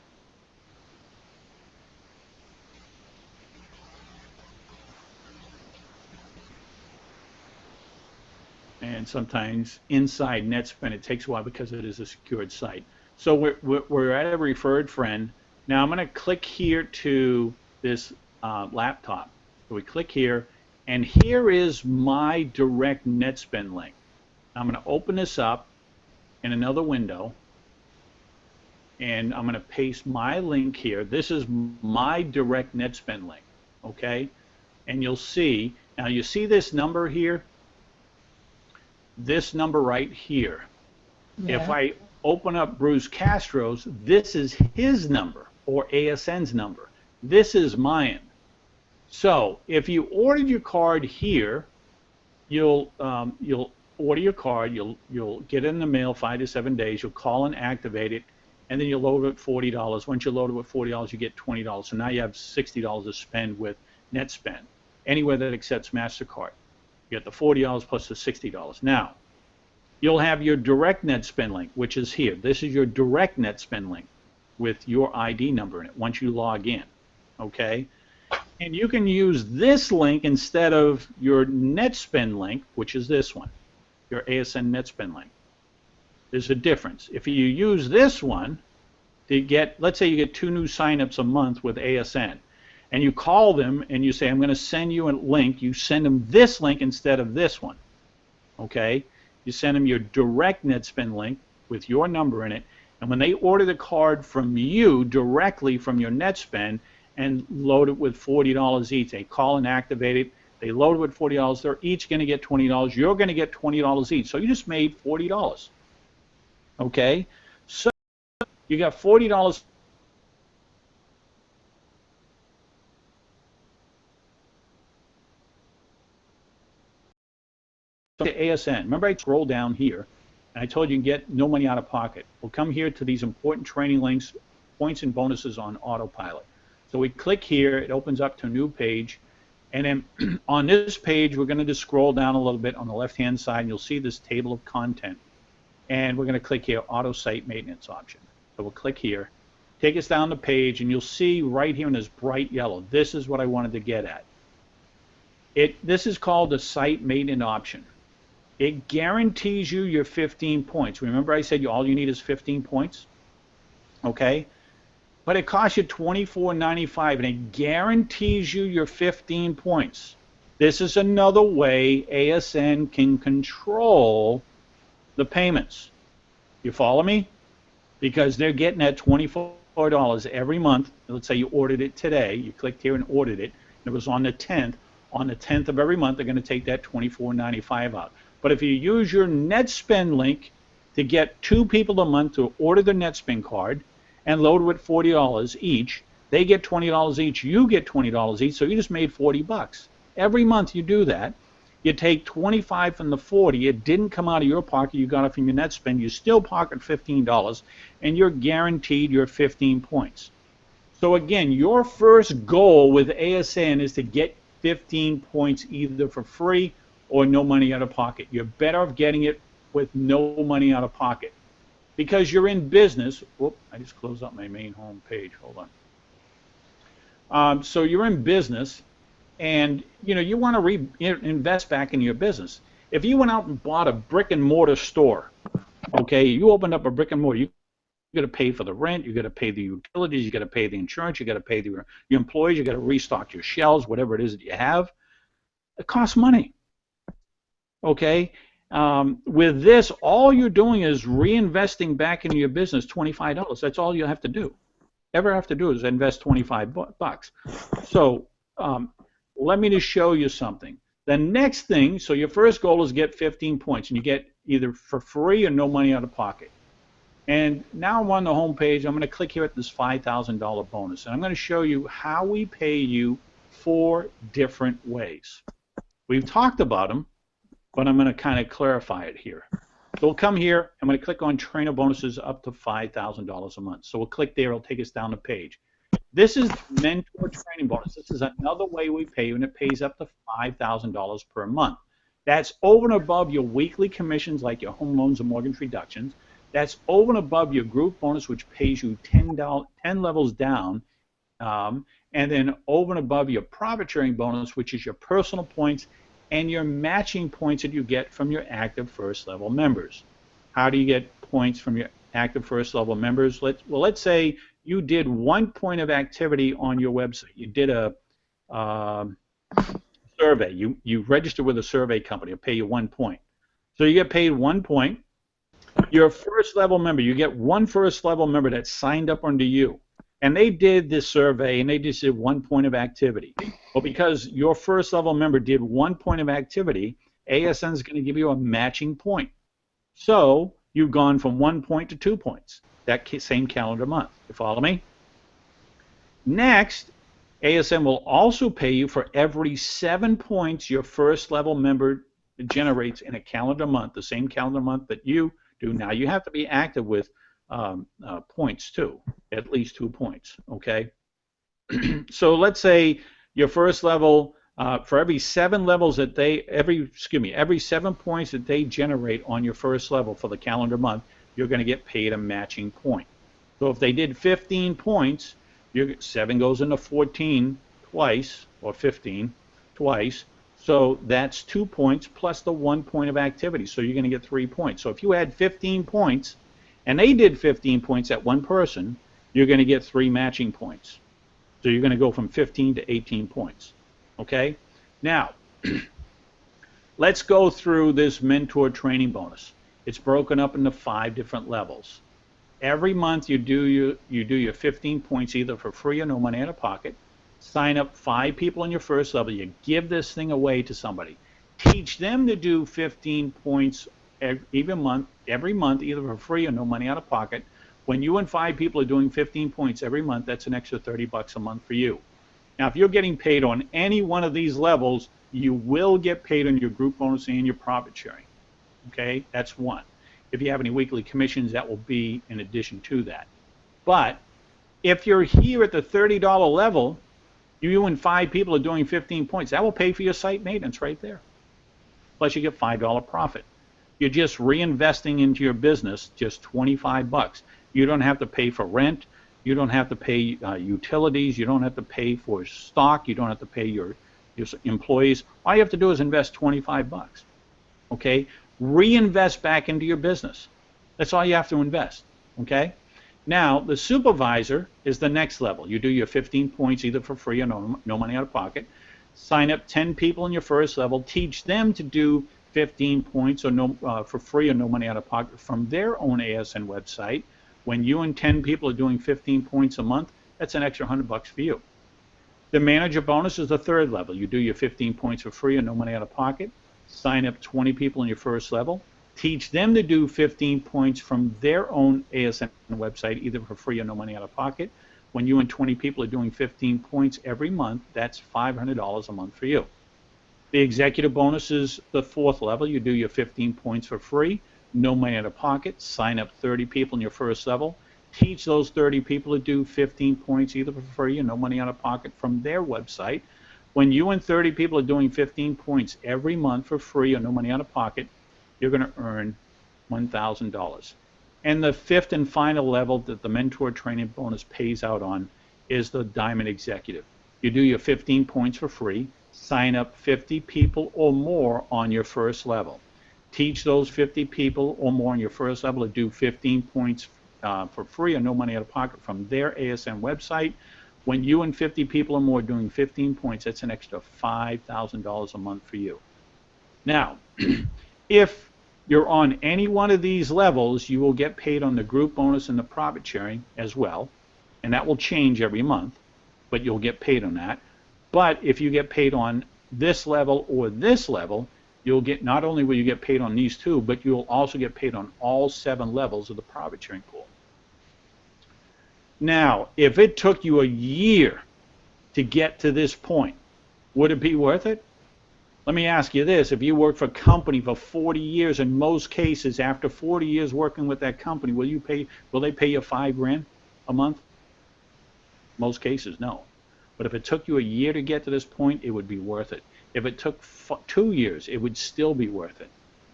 And sometimes inside NetSpend it takes a while because it is a secured site. So we're at a referred friend. Now I'm going to click here to this laptop. So we click here, and here is my direct NetSpend link. I'm going to open this up in another window, and I'm going to paste my link here. This is my direct NetSpend link, okay? And you'll see, now you see this number here? This number right here. Yeah. open up Bruce Castro's, this is his number, or ASN's number. This is mine. So if you ordered your card here, you'll order your card, you'll get it in the mail 5 to 7 days, you'll call and activate it, and then you load it with $40. Once you load it with $40, you get $20. So now you have $60 to spend with NetSpend, anywhere that accepts MasterCard. You get the $40 plus the $60. Now, you'll have your direct NetSpend link, which is here. This is your direct NetSpend link with your ID number in it once you log in, okay? And you can use this link instead of your NetSpend link, which is this one, your ASN NetSpend link. There's a difference. If you use this one to get, let's say you get 2 new signups a month with ASN, and you call them and you say, I'm going to send you a link, you send them this link instead of this one, okay? You send them your direct NetSpend link with your number in it, and when they order the card from you directly from your NetSpend and load it with $40 each, they call and activate it, they load it with $40, they're each going to get $20, you're going to get $20 each, so you just made $40. Okay, so you got $40 to ASN. Remember I scrolled down here and I told you can get no money out of pocket. We'll come here to these important training links, points and bonuses on autopilot. So we click here, it opens up to a new page, and then on this page we're going to just scroll down a little bit on the left hand side and you'll see this table of content. And we're going to click here, Auto Site Maintenance option. So we'll click here, take us down the page, and you'll see right here in this bright yellow, this is what I wanted to get at. This is called the Site Maintenance option. It guarantees you your 15 points. Remember I said all you need is 15 points? Okay? But it costs you $24.95, and it guarantees you your 15 points. This is another way ASN can control the payments. You follow me? Because they're getting that $24 every month. Let's say you ordered it today. You clicked here and ordered it. It was on the 10th. On the 10th of every month, they're going to take that $24.95 out. But if you use your NetSpend link to get 2 people a month to order the NetSpend card and load it with $40 each, they get $20 each. You get $20 each. So you just made $40. Every month you do that. You take 25 from the 40, it didn't come out of your pocket, you got it from your NetSpend, you still pocket $15, and you're guaranteed your 15 points. So again, your first goal with ASN is to get 15 points either for free or no money out of pocket. You're better off getting it with no money out of pocket. Because you're in business, whoop, I just closed up my main home page, hold on. So you're in business, and you want to invest back in your business. If you went out and bought a brick and mortar store, okay, you opened up a brick and mortar, you got to pay for the rent, you got to pay the utilities, you got to pay the insurance, you got to pay your employees, you got to restock your shelves, whatever it is that you have. It costs money. Okay, with this, all you're doing is reinvesting back into your business $25. That's all you have to do. Ever have to do is invest 25 bucks. So let me just show you something. The next thing, so your first goal is get 15 points, and you get either for free or no money out of pocket. And now I'm on the home page. I'm going to click here at this $5,000 bonus, and I'm going to show you how we pay you 4 different ways. We've talked about them, but I'm going to kind of clarify it here. So we'll come here. I'm going to click on trainer bonuses up to $5,000 a month. So we'll click there. It'll take us down the page. This is mentor training bonus. This is another way we pay you, and it pays up to $5,000 per month. That's over and above your weekly commissions like your home loans and mortgage reductions. That's over and above your group bonus, which pays you 10 levels down, and then over and above your profit sharing bonus, which is your personal points and your matching points that you get from your active first level members. How do you get points from your active first level members? Let's say you did 1 point of activity on your website. You did a survey. You registered with a survey company. It'll pay you 1 point. So you get paid 1 point. You're a first level member. You get 1 first level member that signed up under you. And they did this survey, and they just did 1 point of activity. Well, because your first level member did 1 point of activity, ASN is going to give you a matching point. So you've gone from 1 point to 2 points that same calendar month. You follow me? Next, ASN will also pay you for every 7 points your first level member generates in a calendar month, the same calendar month that you do. Now, you have to be active with points too, at least 2 points, okay? So let's say your first level, for every 7 levels that every 7 points that they generate on your first level for the calendar month, you're going to get paid a matching point. So if they did 15 points, 7 goes into 14 twice, or 15 twice. So that's 2 points plus the 1 point of activity. So you're going to get 3 points. So if you had 15 points, and they did 15 points at one person, you're going to get 3 matching points. So you're going to go from 15 to 18 points. Okay? Now, let's go through this mentor training bonus. It's broken up into 5 different levels. Every month you do your 15 points either for free or no money out of pocket. Sign up 5 people on your first level. You give this thing away to somebody. Teach them to do 15 points every month, either for free or no money out of pocket. When you and 5 people are doing 15 points every month, that's an extra $30 a month for you. Now, if you're getting paid on any one of these levels, you will get paid on your group bonus and your profit sharing. Okay, that's one. If you have any weekly commissions, that will be in addition to that. But if you're here at the $30 level, you and 5 people are doing 15 points, that will pay for your site maintenance right there. Plus you get $5 profit. You're just reinvesting into your business just $25. You don't have to pay for rent. You don't have to pay utilities. You don't have to pay for stock. You don't have to pay your employees. All you have to do is invest $25. Okay? Reinvest back into your business. That's all you have to invest. Okay? Now, the supervisor is the next level. You do your 15 points either for free or no money out of pocket. Sign up 10 people in your first level. Teach them to do 15 points or for free or no money out of pocket from their own ASN website. When you and 10 people are doing 15 points a month, that's an extra $100 for you. The manager bonus is the third level. You do your 15 points for free or no money out of pocket. Sign up 20 people in your first level. Teach them to do 15 points from their own ASN website, either for free or no money out of pocket. When you and 20 people are doing 15 points every month, that's $500 a month for you. The executive bonus is the fourth level. You do your 15 points for free, no money out of pocket. Sign up 30 people in your first level. Teach those 30 people to do 15 points either for free or no money out of pocket from their website. When you and 30 people are doing 15 points every month for free or no money out of pocket, you're going to earn $1,000. And the fifth and final level that the mentor training bonus pays out on is the Diamond Executive. You do your 15 points for free. Sign up 50 people or more on your first level. Teach those 50 people or more on your first level to do 15 points for free or no money out of pocket from their ASN website. When you and 50 people or more are doing 15 points, that's an extra $5,000 a month for you. Now, if you're on any one of these levels, you will get paid on the group bonus and the profit sharing as well, and that will change every month, but you'll get paid on that. But if you get paid on this level or this level, you'll get, not only will you get paid on these two, but you'll also get paid on all 7 levels of the profit sharing pool. Now, if it took you a year to get to this point, would it be worth it? Let me ask you this. If you work for a company for 40 years, in most cases, after 40 years working with that company, will they pay you $5 grand a month? Most cases, no. But if it took you a year to get to this point, it would be worth it. If it took 2 years, it would still be worth it,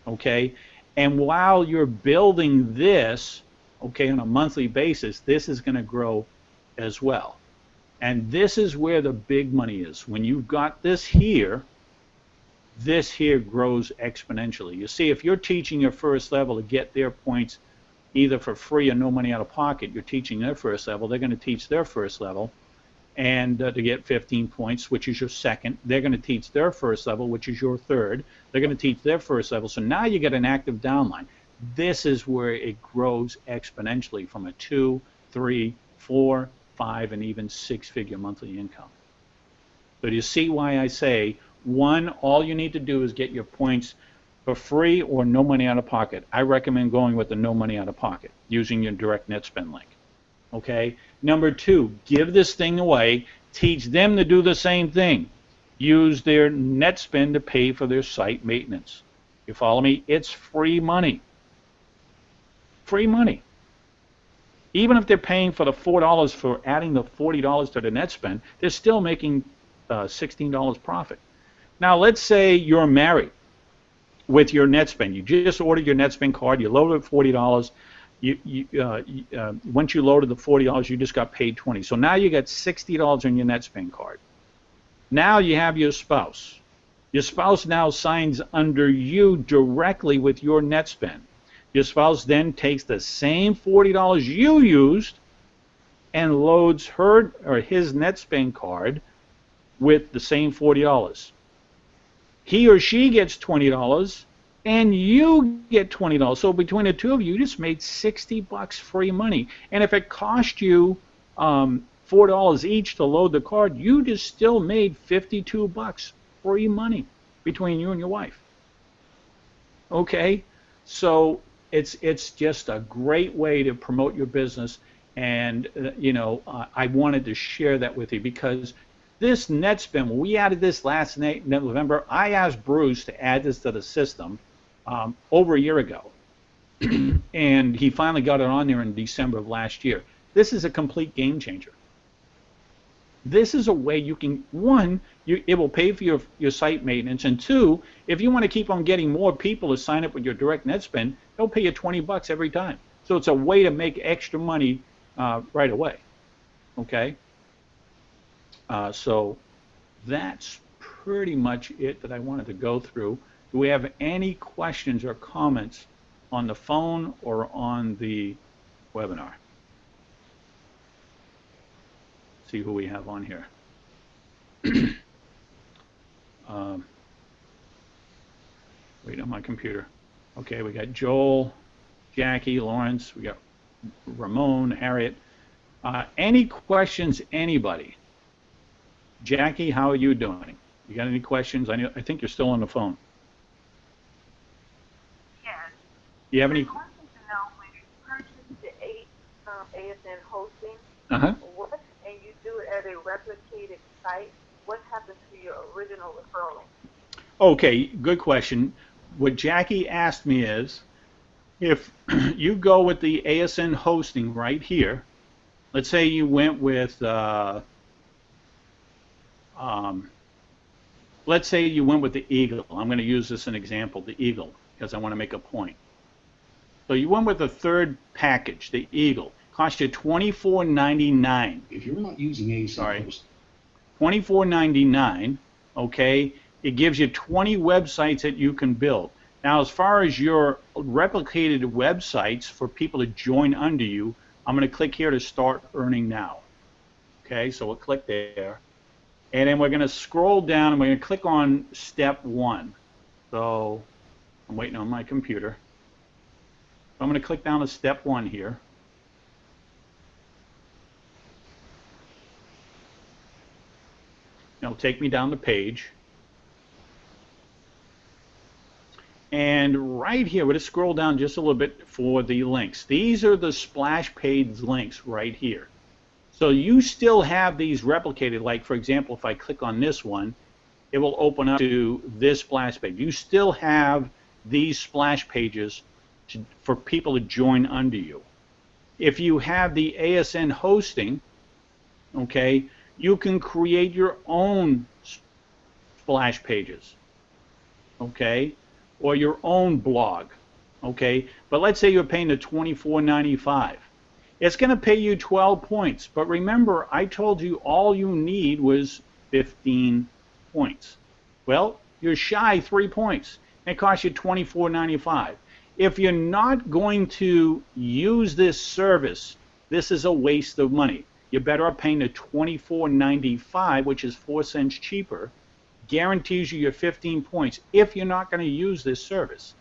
okay? And while you're building this, okay, on a monthly basis, this is going to grow as well. And this is where the big money is. When you've got this here grows exponentially. You see, if you're teaching your first level to get their points either for free or no money out of pocket, you're teaching their first level, they're going to teach their first level, and to get 15 points, which is your second. They're going to teach their first level, which is your third. They're going to teach their first level. So now you get an active downline. This is where it grows exponentially from a 2, 3, 4, 5, and even 6-figure monthly income. So do you see why I say, one, all you need to do is get your points for free or no money out of pocket. I recommend going with the no money out of pocket using your direct NetSpend link. Okay. Number two, give this thing away. Teach them to do the same thing. Use their NetSpend to pay for their site maintenance. You follow me? It's free money. Free money. Even if they're paying for the $4 for adding the $40 to the NetSpend, they're still making $16 profit. Now, let's say you're married with your NetSpend. You just ordered your NetSpend card. You loaded $40. Once you loaded the $40, you just got paid $20. So now you got $60 on your NetSpend card. Now you have your spouse. Your spouse now signs under you directly with your NetSpend. Your spouse then takes the same $40 you used and loads her or his NetSpend card with the same $40. He or she gets $20 and you get $20. So between the two of you, you just made $60 free money. And if it cost you $4 each to load the card, you just still made $52 free money between you and your wife. Okay, so it's just a great way to promote your business, and I wanted to share that with you because this NetSpend, when we added this last November, I asked Bruce to add this to the system over a year ago, and he finally got it on there in December of last year. This is a complete game changer. This is a way you can, one, it will pay for your site maintenance, and two, if you want to keep on getting more people to sign up with your direct NetSpend, they'll pay you $20 every time. So it's a way to make extra money right away. Okay? So that's pretty much it that I wanted to go through. Do we have any questions or comments on the phone or on the webinar? See who we have on here. Wait on my computer. Okay, we got Joel, Jackie, Lawrence, we got Ramon, Harriet. Any questions, anybody? Jackie, how are you doing? You got any questions? I think you're still on the phone. Yes. You have any? I wanted to know when you purchase the ASN hosting, what, and you do it as a replicated site, what happens to your original referral? Okay, good question. What Jackie asked me is, if you go with the ASN hosting right here, let's say you went with, let's say you went with the Eagle. I'm going to use this as an example, the Eagle, because I want to make a point. So you went with the third package, the Eagle. Cost you $24.99. If you're not using ASN hosting, $24.99. Okay, it gives you 20 websites that you can build. Now, as far as your replicated websites for people to join under you, I'm going to click here to start earning now. Okay, so we'll click there. And then we're going to scroll down and we're going to click on step 1. So I'm waiting on my computer. So I'm going to click down to step 1 here. It'll take me down the page. And right here, we're going to scroll down just a little bit for the links. These are the splash page links right here. So you still have these replicated, like for example, if I click on this one, it will open up to this splash page. You still have these splash pages for people to join under you. If you have the ASN hosting, okay, you can create your own splash pages, okay, or your own blog, okay. But let's say you're paying the $24.95. It's going to pay you 12 points. But remember, I told you all you need was 15 points. Well, you're shy 3 points. It costs you $24.95. If you're not going to use this service, this is a waste of money. You're better off paying the $24.95, which is 4 cents cheaper, guarantees you your 15 points if you're not going to use this service.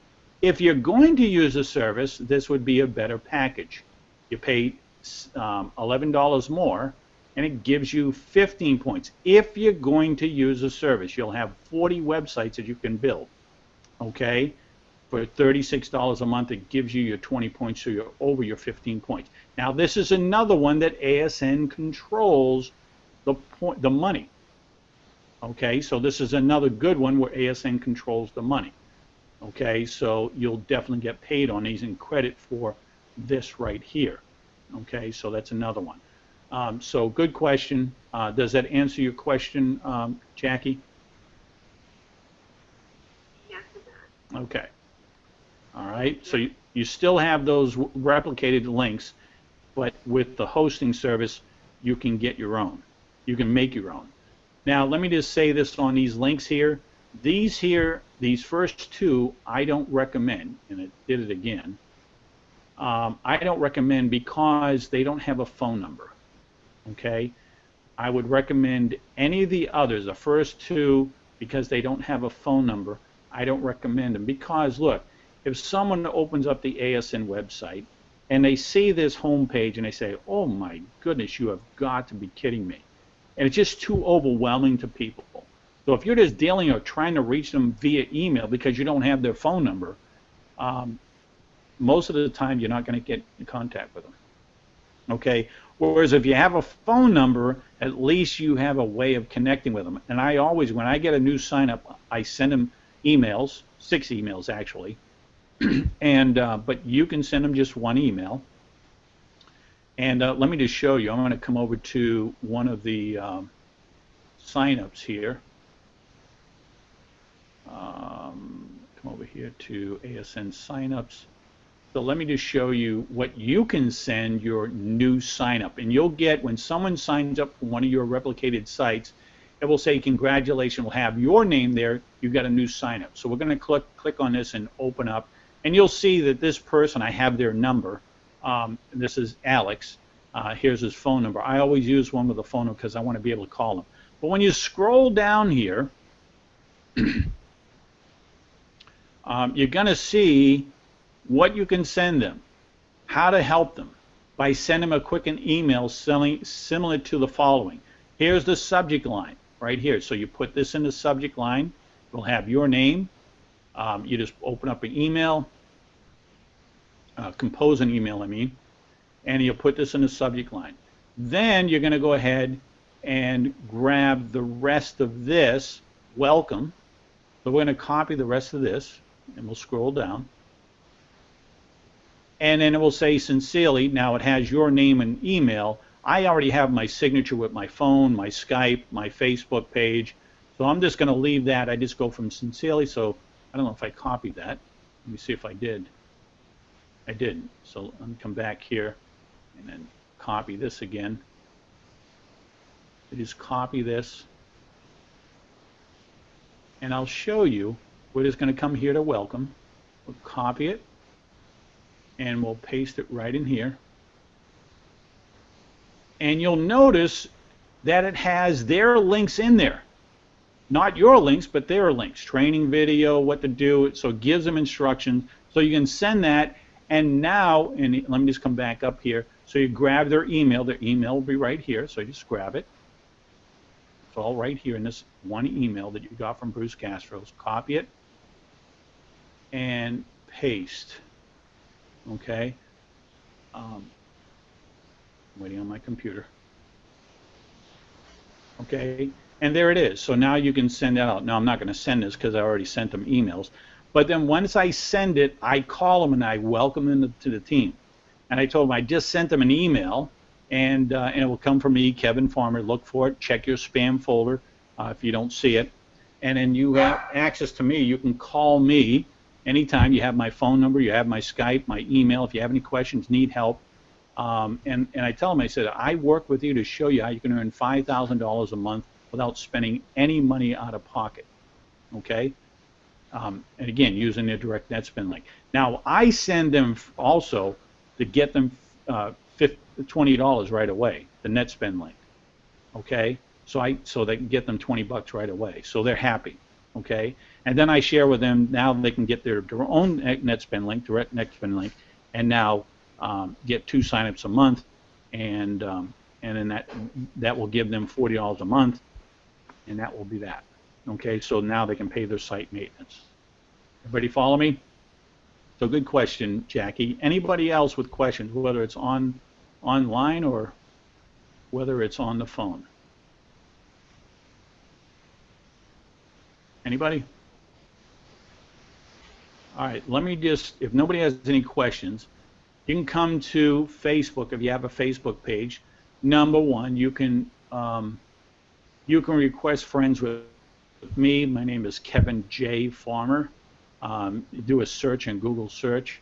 If you're going to use the service, this would be a better package. You pay $11 more, and it gives you 15 points. If you're going to use the service, you'll have 40 websites that you can build. Okay? For $36 a month, it gives you your 20 points, so you're over your 15 points. Now, this is another one that ASN controls the money. Okay, so this is another good one where ASN controls the money. Okay, so you'll definitely get paid on these and credit for this right here. Okay, so that's another one. So good question. Does that answer your question, Jackie? Yes, it does. Okay. All right, so you still have those replicated links, but with the hosting service, you can get your own. You can make your own. Now, let me just say this on these links here. These first two, I don't recommend, and it did it again. I don't recommend because they don't have a phone number, okay? I would recommend any of the others, the first two, because they don't have a phone number, I don't recommend them. Because, look, if someone opens up the ASN website and they see this homepage and they say, oh my goodness, you have got to be kidding me. And it's just too overwhelming to people. So if you're just dealing or trying to reach them via email because you don't have their phone number, most of the time you're not going to get in contact with them. Okay? Whereas if you have a phone number, at least you have a way of connecting with them. And I always, when I get a new sign up, I send them emails, 6 emails actually. And but you can send them just one email. And let me just show you. I'm going to come over to one of the sign-ups here. Come over here to ASN sign-ups. So let me just show you what you can send your new sign-up. And you'll get, when someone signs up for one of your replicated sites, it will say, congratulations, we'll have your name there. You've got a new sign-up. So we're going to click on this and open up. And you'll see that this person, I have their number. This is Alex. Here's his phone number. I always use one with a phone number because I want to be able to call him. But when you scroll down here, you're going to see what you can send them, how to help them, by sending them a quick email similar to the following. Here's the subject line right here. So you put this in the subject line. It will have your name. You just open up an email, compose an email, I mean, and you'll put this in the subject line. Then you're going to go ahead and grab the rest of this, welcome. So we're going to copy the rest of this, and we'll scroll down. And then it will say sincerely. Now it has your name and email. I already have my signature with my phone, my Skype, my Facebook page. So I'm just going to leave that. I just go from sincerely. So I don't know if I copied that. Let me see if I did. I didn't. So let me come back here and then copy this again. I just copy this. And I'll show you. We're just going to come here to welcome. We'll copy it. And we'll paste it right in here. And you'll notice that it has their links in there. Not your links, but their links. Training video, what to do. So it gives them instructions. So you can send that. And now, and let me just come back up here. So you grab their email. Their email will be right here. So you just grab it. It's all right here in this one email that you got from Bruce Castros. Copy it and paste. Okay. Waiting on my computer. Okay. And there it is. So now you can send that out. Now I'm not going to send this because I already sent them emails. But then once I send it, I call them and I welcome them to the team. And I told them I just sent them an email, and it will come from me, Kevin Farmer. Look for it. Check your spam folder if you don't see it. And then you have access to me. You can call me anytime. You have my phone number. You have my Skype, my email. If you have any questions, need help. And I tell them, I said, I work with you to show you how you can earn $5,000 a month without spending any money out of pocket. Okay? And again, using their direct NetSpend link. Now, I send them also to get them $20 right away, the NetSpend link. Okay? So they can get them $20 right away. So they're happy. Okay? And then I share with them, now they can get their own NetSpend link, direct NetSpend link, and now get 2 signups a month, and then that will give them $40 a month, and that will be that. Okay, so now they can pay their site maintenance. Everybody follow me? So good question, Jackie. Anybody else with questions, whether it's online or whether it's on the phone? Anybody? All right, let me just, if nobody has any questions, you can come to Facebook if you have a Facebook page. Number one, you can request friends with me. My name is Kevin J. Farmer. Do a search in Google search,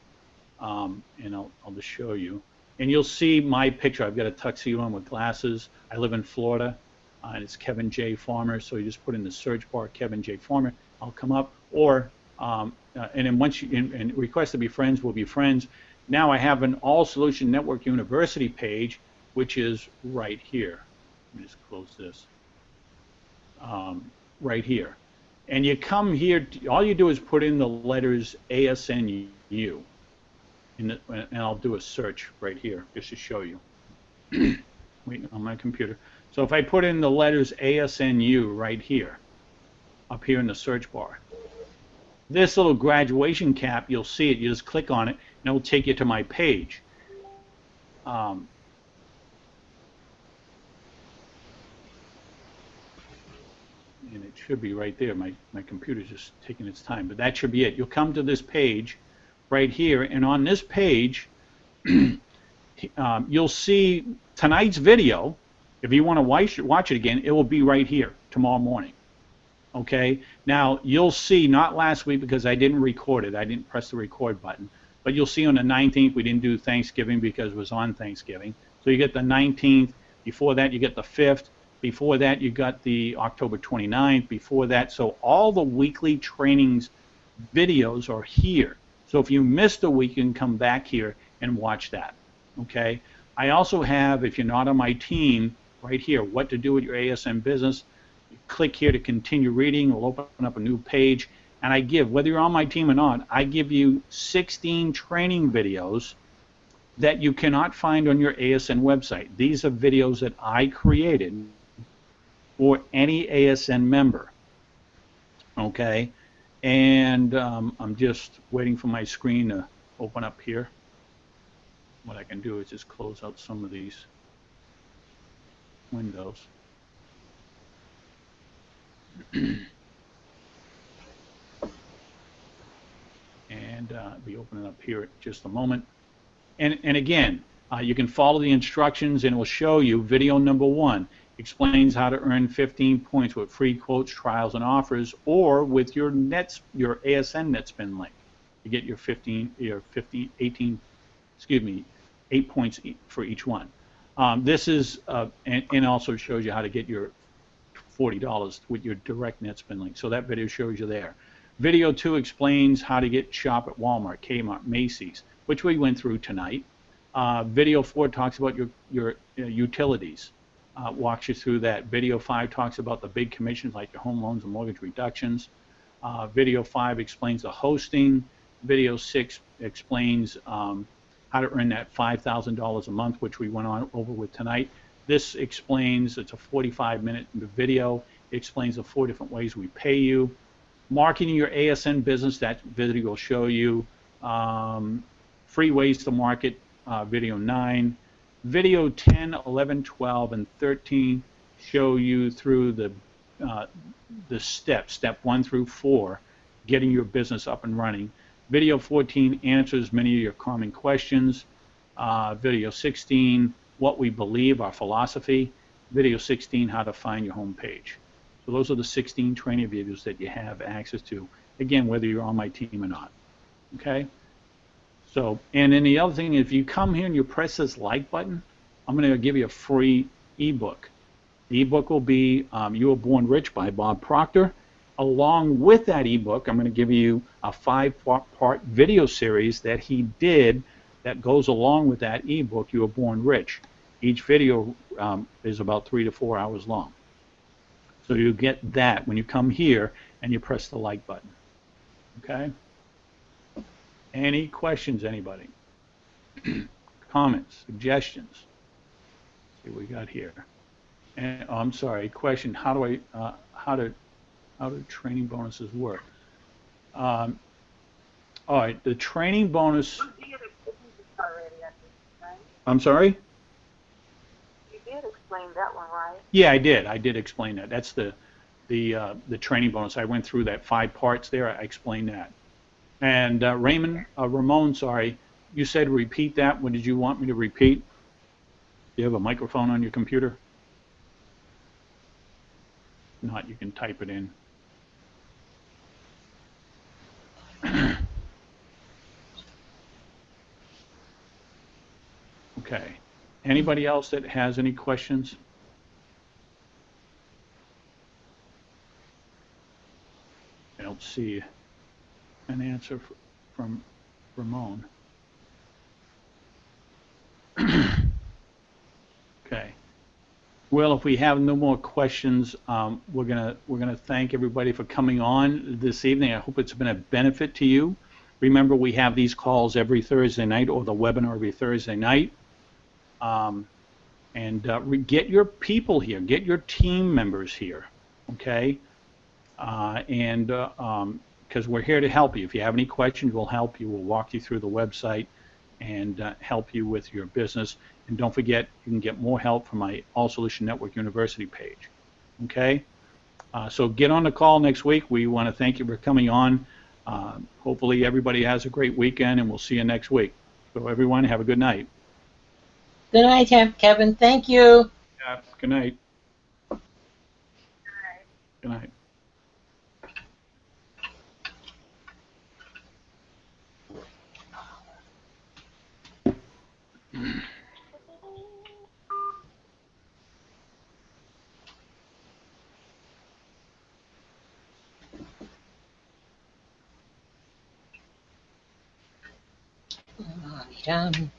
and I'll just show you. And you'll see my picture. I've got a tuxedo on with glasses. I live in Florida, and it's Kevin J. Farmer. So you just put in the search bar Kevin J. Farmer. I'll come up. Or and then once you and request to be friends, we'll be friends. Now I have an All Solution Network University page, which is right here. Let me just close this. Right here. And you come here, all you do is put in the letters ASNU, and I'll do a search right here just to show you. Wait, on my computer. So if I put in the letters ASNU right here, up here in the search bar, this little graduation cap, you'll see it, you just click on it, and it will take you to my page. And it should be right there. My computer's just taking its time, but that should be it. You'll come to this page right here, and on this page, you'll see tonight's video. If you want to watch it again, it will be right here tomorrow morning. Okay? Now, you'll see, not last week because I didn't record it. I didn't press the record button. But you'll see on the 19th, we didn't do Thanksgiving because it was on Thanksgiving. So you get the 19th. Before that, you get the 5th. Before that, you got the October 29th. Before that, so all the weekly trainings videos are here. So if you missed a week, you can come back here and watch that. Okay? I also have, if you're not on my team, right here, what to do with your ASN business. You click here to continue reading. We'll open up a new page. And I give, whether you're on my team or not, I give you 16 training videos that you cannot find on your ASN website. These are videos that I created for any ASN member. Okay? And I'm just waiting for my screen to open up here. What I can do is just close out some of these windows. And be opening up here in just a moment. And again, you can follow the instructions and it will show you video number 1 explains how to earn 15 points with free quotes, trials, and offers, or with your ASN NetSpend link. You get your 8 points for each one. This is, and also shows you how to get your $40 with your direct NetSpend link. So that video shows you there. Video 2 explains how to shop at Walmart, Kmart, Macy's, which we went through tonight. Video 4 talks about your utilities, walks you through that. Video 5 talks about the big commissions like your home loans and mortgage reductions. Video 5 explains the hosting. Video 6 explains how to earn that $5,000 a month, which we went over with tonight. This explains, it's a 45-minute video. It explains the 4 different ways we pay you. Marketing your ASN business, that video will show you. Free ways to market, video 9. Video 10, 11, 12, and 13 show you through the steps, step 1 through 4, getting your business up and running. Video 14 answers many of your common questions. Video 16, what we believe, our philosophy. Video 16, how to find your home page. So those are the 16 training videos that you have access to, again, whether you're on my team or not. Okay? So, and then the other thing, if you come here and you press this like button, I'm going to give you a free ebook. The ebook will be You Were Born Rich by Bob Proctor. Along with that ebook, I'm going to give you a 5-part video series that he did that goes along with that ebook, You Were Born Rich. Each video is about 3 to 4 hours long. So you get that when you come here and you press the like button. Okay? Any questions, anybody? Comments, suggestions? Let's see what we got here. And, oh, I'm sorry, question, how do training bonuses work? All right, the training bonus, You did explain this already, I think, right? I'm sorry? You did explain that one, right? Yeah, I did. I did explain that. That's the training bonus. I went through that 5 parts there. I explained that. And Ramon, sorry, you said repeat that. What did you want me to repeat? Do you have a microphone on your computer? If not, you can type it in. Okay. Anybody else that has any questions? I don't see an answer from Ramon. Okay. Well, if we have no more questions, we're gonna thank everybody for coming on this evening. I hope it's been a benefit to you. Remember, we have these calls every Thursday night, or the webinar every Thursday night. Get your people here, get your team members here, okay? Because we're here to help you. If you have any questions, we'll help you. We'll walk you through the website and help you with your business. And don't forget, you can get more help from my All Solution Network University page. Okay? So get on the call next week. We want to thank you for coming on. Hopefully everybody has a great weekend, and we'll see you next week. So everyone, have a good night. Good night, Kevin. Thank you. Yeah, good night. All right. Good night. Done.